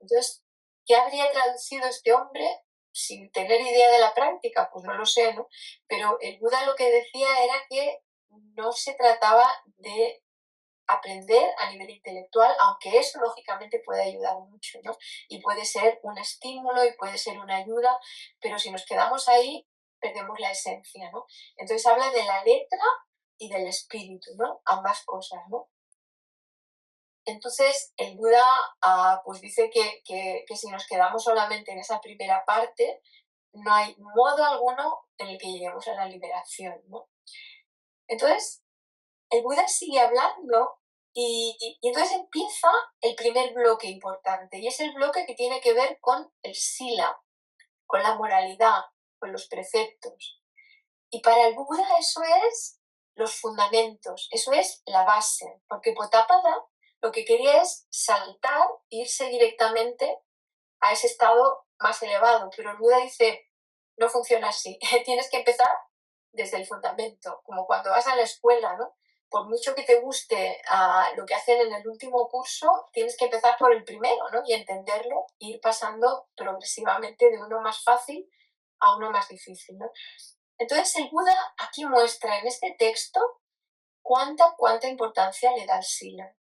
Entonces, ¿qué habría traducido este hombre sin tener idea de la práctica? Pues no lo sé, ¿no? Pero el Buda lo que decía era que no se trataba de aprender a nivel intelectual, aunque eso lógicamente puede ayudar mucho, ¿no? Y puede ser un estímulo y puede ser una ayuda, pero si nos quedamos ahí, perdemos la esencia, ¿no? Entonces habla de la letra y del espíritu, ¿no? Ambas cosas, ¿no? Entonces el Buda pues dice que si nos quedamos solamente en esa primera parte, no hay modo alguno en el que lleguemos a la liberación, ¿no? Entonces, el Buda sigue hablando y entonces empieza el primer bloque importante, y es el bloque que tiene que ver con el sila, con la moralidad, con los preceptos. Y para el Buda eso es los fundamentos, eso es la base, porque Potapada lo que quería es saltar e irse directamente a ese estado más elevado, pero el Buda dice, no funciona así, tienes que empezar desde el fundamento, como cuando vas a la escuela, ¿no? Por mucho que te guste lo que hacen en el último curso, tienes que empezar por el primero, ¿no? Y entenderlo, e ir pasando progresivamente de uno más fácil a uno más difícil, ¿no? Entonces el Buda aquí muestra en este texto cuánta importancia le da al sila.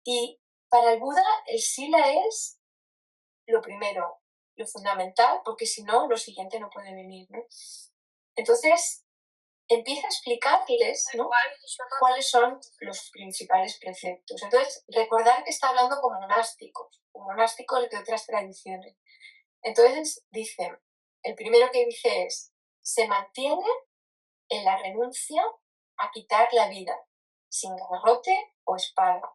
Y para el Buda el sila es lo primero, lo fundamental, porque si no, lo siguiente no puede venir, ¿no? Entonces, empieza a explicarles, ¿no?, cuáles son los principales preceptos. Entonces, recordar que está hablando con monásticos de otras tradiciones. Entonces, dice, el primero que dice es, se mantiene en la renuncia a quitar la vida, sin garrote o espada,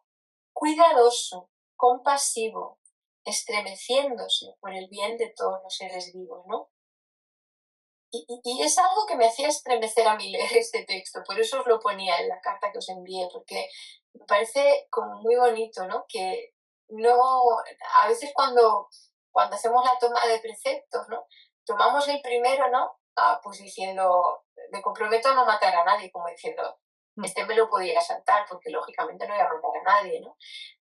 cuidadoso, compasivo, estremeciéndose por el bien de todos los seres vivos, ¿no? Y es algo que me hacía estremecer a mí leer este texto, por eso os lo ponía en la carta que os envié, porque me parece como muy bonito, ¿no? Que no, a veces cuando hacemos la toma de preceptos, ¿no? Tomamos el primero, ¿no? Pues diciendo, me comprometo a no matar a nadie, como diciendo, este me lo podía saltar, porque lógicamente no iba a matar a nadie, ¿no?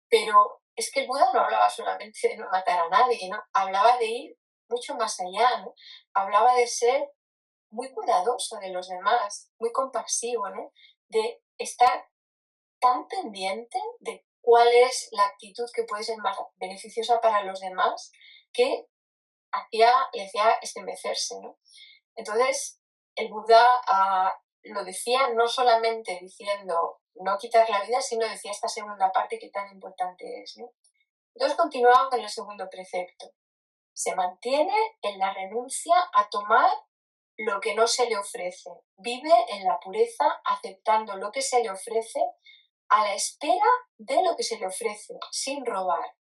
Pero es que el Buda no hablaba solamente de no matar a nadie, ¿no? Hablaba de ir mucho más allá, ¿no? Hablaba de ser muy cuidadoso de los demás, muy compasivo, ¿no? De estar tan pendiente de cuál es la actitud que puede ser más beneficiosa para los demás, que le hacía estremecerse, ¿no? Entonces, el Buda lo decía no solamente diciendo no quitar la vida, sino decía esta segunda parte que tan importante es, ¿no? Entonces continuaba con el segundo precepto. Se mantiene en la renuncia a tomar lo que no se le ofrece. Vive en la pureza aceptando lo que se le ofrece a la espera de lo que se le ofrece, sin robar.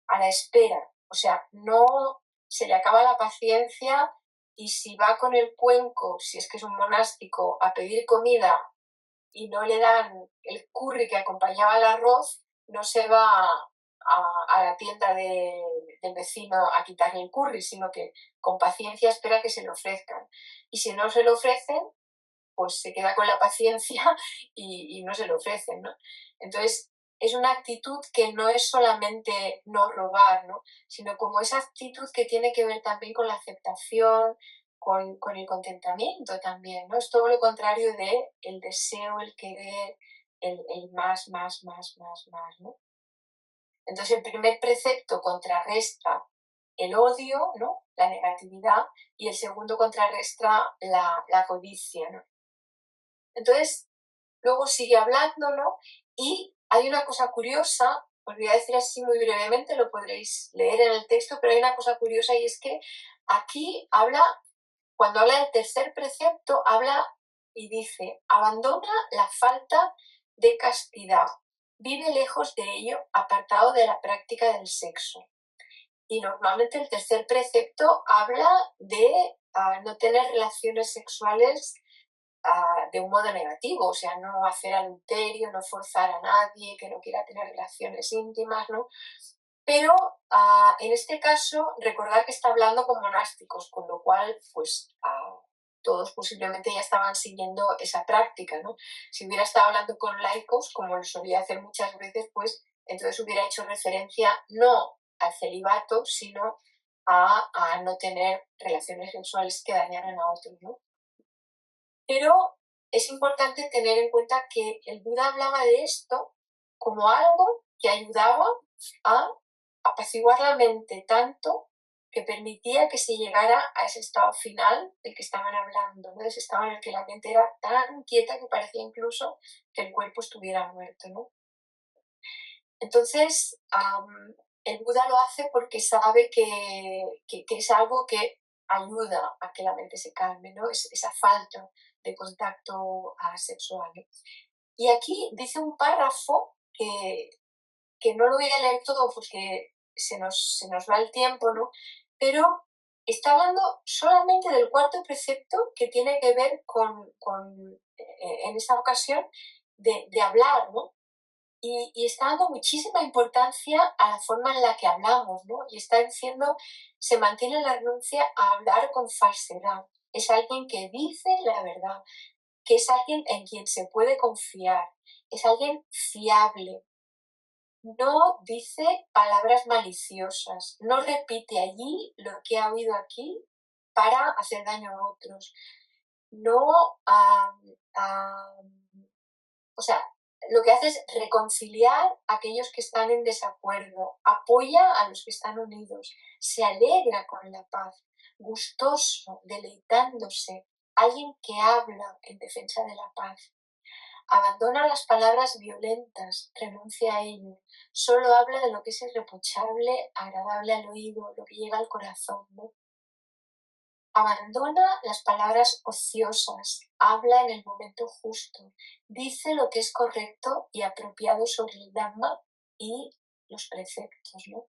A la espera. O sea, no se le acaba la paciencia y si va con el cuenco, si es que es un monástico, a pedir comida y no le dan el curry que acompañaba al arroz, no se va a la tienda del vecino a quitarle el curry, sino que con paciencia espera que se le ofrezcan. Y si no se lo ofrecen, pues se queda con la paciencia y no se lo ofrecen, ¿no? Entonces, es una actitud que no es solamente no robar, ¿no? Sino como esa actitud que tiene que ver también con la aceptación, con el contentamiento también, ¿no? Es todo lo contrario de el deseo, el querer, el más, ¿no? Entonces, el primer precepto contrarresta el odio, ¿no?, la negatividad, y el segundo contrarresta la codicia, ¿no? Entonces, luego sigue hablando, ¿no? Y hay una cosa curiosa, os voy a decir así muy brevemente, lo podréis leer en el texto, pero hay una cosa curiosa y es que aquí cuando habla del tercer precepto, habla y dice, abandona la falta de castidad, vive lejos de ello, apartado de la práctica del sexo. Y normalmente el tercer precepto habla de no tener relaciones sexuales de un modo negativo, o sea, no hacer adulterio, no forzar a nadie que no quiera tener relaciones íntimas, ¿no? Pero en este caso, recordar que está hablando con monásticos, con lo cual, pues todos posiblemente ya estaban siguiendo esa práctica, ¿no? Si hubiera estado hablando con laicos, como lo solía hacer muchas veces, pues entonces hubiera hecho referencia no al celibato, sino a no tener relaciones sexuales que dañaran a otros, ¿no? Pero es importante tener en cuenta que el Buda hablaba de esto como algo que ayudaba a apaciguar la mente tanto que permitía que se llegara a ese estado final del que estaban hablando, ¿no? Ese estado en el que la mente era tan quieta que parecía incluso que el cuerpo estuviera muerto, ¿no? Entonces, el Buda lo hace porque sabe que es algo que ayuda a que la mente se calme, ¿no? Esa falta de contacto sexual, ¿no? Y aquí dice un párrafo que no lo voy a leer todo porque se nos va el tiempo, ¿no? Pero está hablando solamente del cuarto precepto que tiene que ver en esta ocasión, de hablar, ¿no? Y está dando muchísima importancia a la forma en la que hablamos, ¿no? Y está diciendo, se mantiene la renuncia a hablar con falsedad. Es alguien que dice la verdad, que es alguien en quien se puede confiar, es alguien fiable. No dice palabras maliciosas, no repite allí lo que ha oído aquí para hacer daño a otros. No, o sea, lo que hace es reconciliar a aquellos que están en desacuerdo, apoya a los que están unidos, se alegra con la paz, gustoso, deleitándose, alguien que habla en defensa de la paz. Abandona las palabras violentas, renuncia a ello, solo habla de lo que es irreprochable, agradable al oído, lo que llega al corazón, ¿no? Abandona las palabras ociosas, habla en el momento justo, dice lo que es correcto y apropiado sobre el Dhamma y los preceptos, ¿no?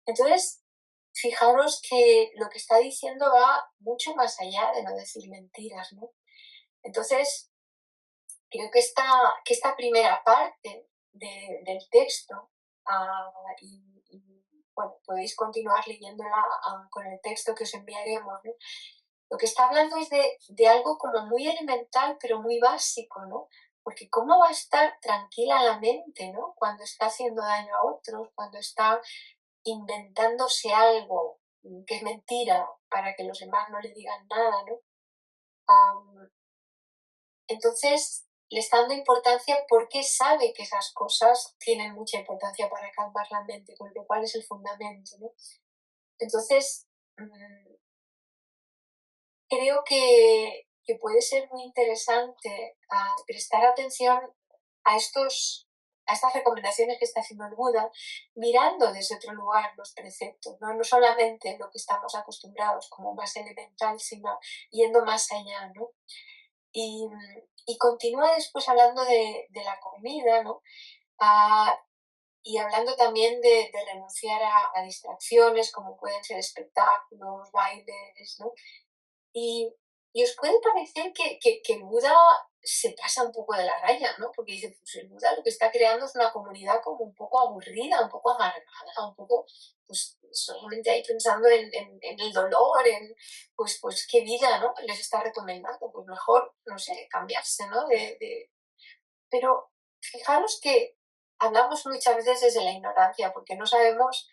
Entonces, fijaros que lo que está diciendo va mucho más allá de no decir mentiras, ¿no? Entonces, creo que esta primera parte del texto, bueno, podéis continuar leyéndola con el texto que os enviaremos, ¿no? Lo que está hablando es de algo como muy elemental, pero muy básico, ¿no? Porque ¿cómo va a estar tranquila la mente, ¿no? Cuando está haciendo daño a otros, cuando está inventándose algo que es mentira para que los demás no le digan nada, ¿no? Entonces, le está dando importancia porque sabe que esas cosas tienen mucha importancia para calmar la mente, con lo cual es el fundamento, ¿no? Entonces, creo que puede ser muy interesante prestar atención a estas recomendaciones que está haciendo el Buda, mirando desde otro lugar los preceptos, ¿no? No solamente lo que estamos acostumbrados como más elemental, sino yendo más allá, ¿no? Y continúa después hablando de la comida, ¿no? Ah, y hablando también de renunciar a distracciones como pueden ser espectáculos, bailes, ¿no? Y, y os puede parecer que el Buda se pasa un poco de la raya, ¿no? Porque dice, pues el Buda lo que está creando es una comunidad como un poco aburrida, un poco amargada, un poco, pues solamente ahí pensando en el dolor, pues qué vida, ¿no? Les está recomendando, pues mejor, no sé, cambiarse, ¿no? Pero fijaros que hablamos muchas veces desde la ignorancia, porque no sabemos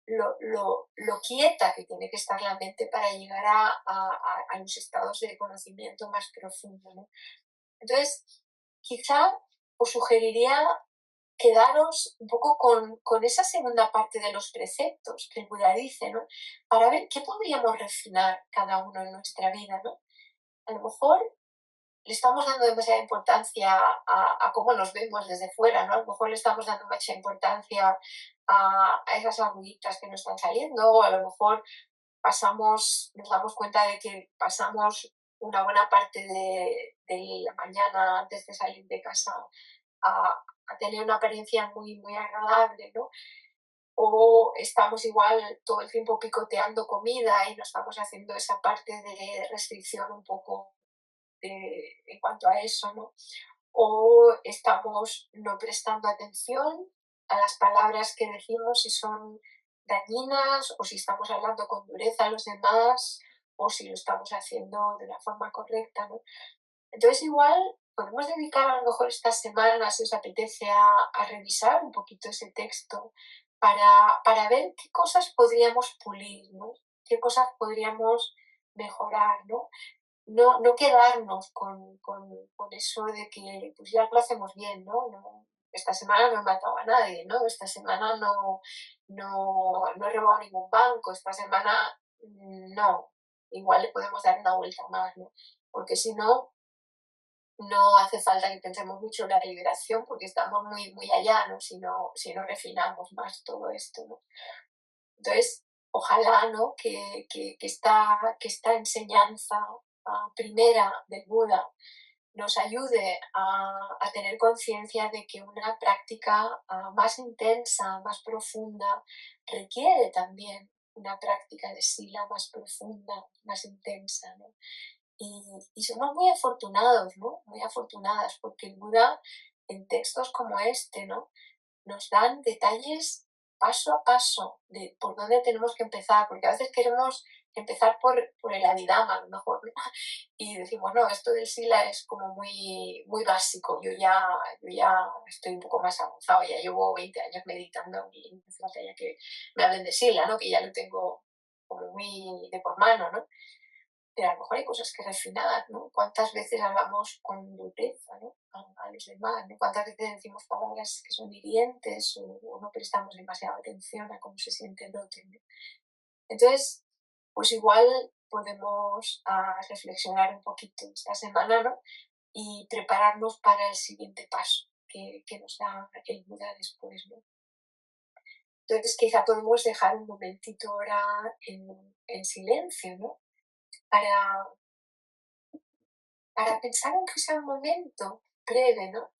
lo quieta que tiene que estar la mente para llegar a los estados de conocimiento más profundo, ¿no? Entonces, quizá os sugeriría quedaros un poco con esa segunda parte de los preceptos que el Buda dice, ¿no? Para ver qué podríamos refinar cada uno en nuestra vida, ¿no? A lo mejor le estamos dando demasiada importancia a cómo nos vemos desde fuera, ¿no? A lo mejor le estamos dando mucha importancia a esas arruguitas que nos están saliendo, o a lo mejor nos damos cuenta de que pasamos una buena parte de la mañana antes de salir de casa a tener una apariencia muy, muy agradable, ¿no? O estamos igual todo el tiempo picoteando comida y no estamos haciendo esa parte de restricción un poco en cuanto a eso, ¿no? O estamos no prestando atención a las palabras que decimos, si son dañinas o si estamos hablando con dureza a los demás o si lo estamos haciendo de la forma correcta, ¿no? Entonces igual podemos dedicar a lo mejor esta semana, si os apetece, a revisar un poquito ese texto para ver qué cosas podríamos pulir, ¿no? Qué cosas podríamos mejorar, ¿no? No quedarnos con eso de que pues ya lo hacemos bien, ¿no? Esta semana no he matado a nadie, ¿no? Esta semana no he robado ningún banco, esta semana no. Igual le podemos dar una vuelta más, ¿no? Porque si no, no hace falta que pensemos mucho en la liberación porque estamos muy allá, ¿no? Si no refinamos más todo esto, ¿no? Entonces, ojalá, ¿no? que esta enseñanza primera del Buda nos ayude a tener conciencia de que una práctica más intensa, más profunda, requiere también una práctica de sila más profunda, más intensa, ¿no? Y somos muy afortunados, ¿no? Muy afortunadas, porque el Buda, en textos como este, ¿no? Nos dan detalles paso a paso de por dónde tenemos que empezar, porque a veces queremos empezar por el Abhidhamma, a lo mejor, ¿no? Y decimos, no, esto del Sila es como muy básico, yo ya estoy un poco más avanzado, ya llevo 20 años meditando y no hace falta ya que me hablen de Sila, ¿no? Que ya lo tengo como muy de por mano, ¿no? Pero a lo mejor hay cosas que refinar, ¿no? ¿Cuántas veces hablamos con dureza, ¿no? a los demás, ¿no? ¿Cuántas veces decimos palabras que son hirientes o no prestamos demasiada atención a cómo se siente el otro, ¿no? Entonces, pues igual podemos reflexionar un poquito esta semana, ¿no? Y prepararnos para el siguiente paso que nos da el Buda después, ¿no? Entonces quizá podemos dejar un momentito ahora en silencio, ¿no? Para pensar aunque sea un momento breve, ¿no?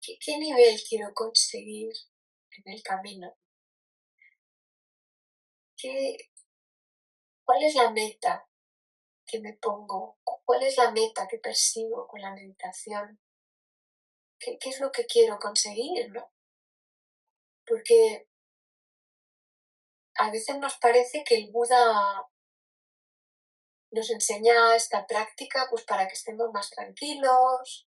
¿Qué nivel quiero conseguir en el camino? ¿Qué, ¿Cuál es la meta que me pongo? ¿Cuál es la meta que persigo con la meditación? ¿Qué es lo que quiero conseguir, no? Porque a veces nos parece que el Buda nos enseña esta práctica pues para que estemos más tranquilos,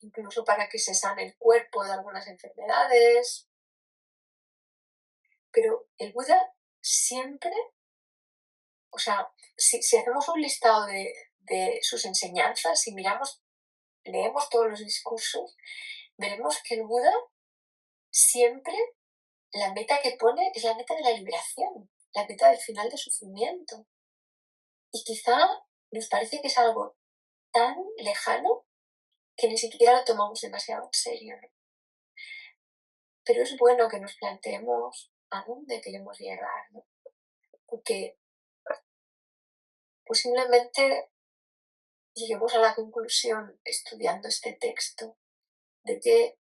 incluso para que se sane el cuerpo de algunas enfermedades, pero el Buda siempre, o sea, si hacemos un listado de sus enseñanzas y leemos todos los discursos, veremos que el Buda siempre la meta que pone es la meta de la liberación, la meta del final del sufrimiento. Y quizá nos parece que es algo tan lejano que ni siquiera lo tomamos demasiado en serio, ¿no? Pero es bueno que nos planteemos a dónde queremos llegar, ¿no? Porque posiblemente lleguemos a la conclusión, estudiando este texto, de que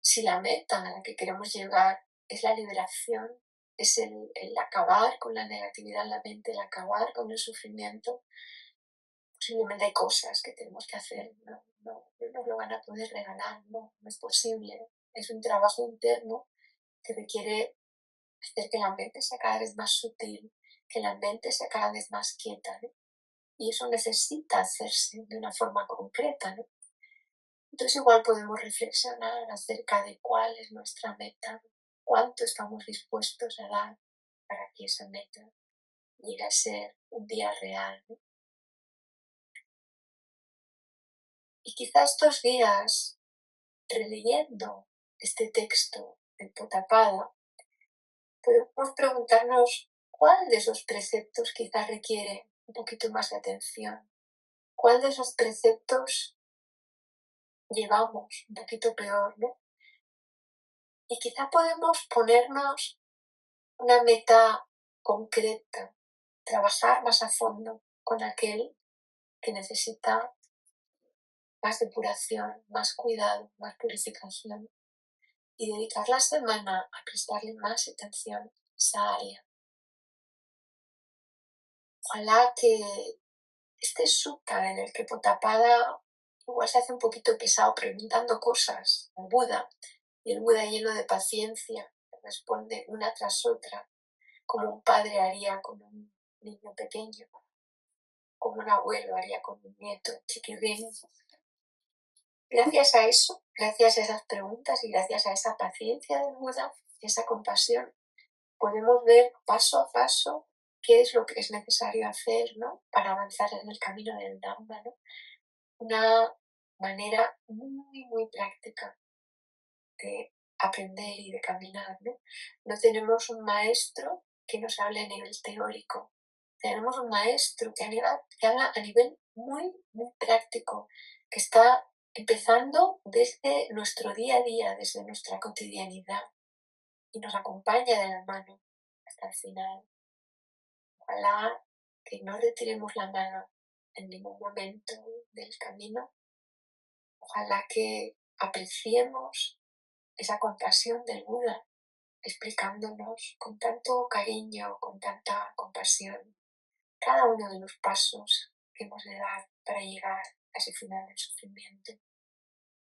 si la meta a la que queremos llegar es la liberación, es el acabar con la negatividad en la mente, el acabar con el sufrimiento, posiblemente hay cosas que tenemos que hacer, no nos lo van a poder regalar, no es posible. Es un trabajo interno que requiere hacer que la mente sea cada vez más sutil, que la mente sea cada vez más quieta, ¿no? Y eso necesita hacerse de una forma concreta, ¿no? Entonces igual podemos reflexionar acerca de cuál es nuestra meta, cuánto estamos dispuestos a dar para que esa meta llegue a ser un día real, ¿no? Y quizás estos días, releyendo este texto del Potapada, podemos preguntarnos cuál de esos preceptos quizás requiere un poquito más de atención, cuál de esos preceptos llevamos un poquito peor, ¿no? Y quizá podemos ponernos una meta concreta, trabajar más a fondo con aquel que necesita más depuración, más cuidado, más purificación y dedicar la semana a prestarle más atención a esa área. Ojalá que este sutta en el que Potapada igual se hace un poquito pesado preguntando cosas al Buda y el Buda lleno de paciencia responde una tras otra como un padre haría con un niño pequeño. como un abuelo haría con un nieto chiquirín. Gracias a eso, gracias a esas preguntas y gracias a esa paciencia del Buda, esa compasión, podemos ver paso a paso qué es lo que es necesario hacer, ¿no?, para avanzar en el camino del Dhamma, ¿no? Una manera muy, muy práctica de aprender y de caminar, ¿no? No tenemos un maestro que nos hable a nivel teórico, tenemos un maestro que habla a nivel muy, muy práctico, que está empezando desde nuestro día a día, desde nuestra cotidianidad, y nos acompaña de la mano hasta el final. Ojalá que no retiremos la mano en ningún momento del camino. Ojalá que apreciemos esa compasión del Buda, explicándonos con tanto cariño, con tanta compasión, cada uno de los pasos que hemos de dar para llegar a ese final del sufrimiento.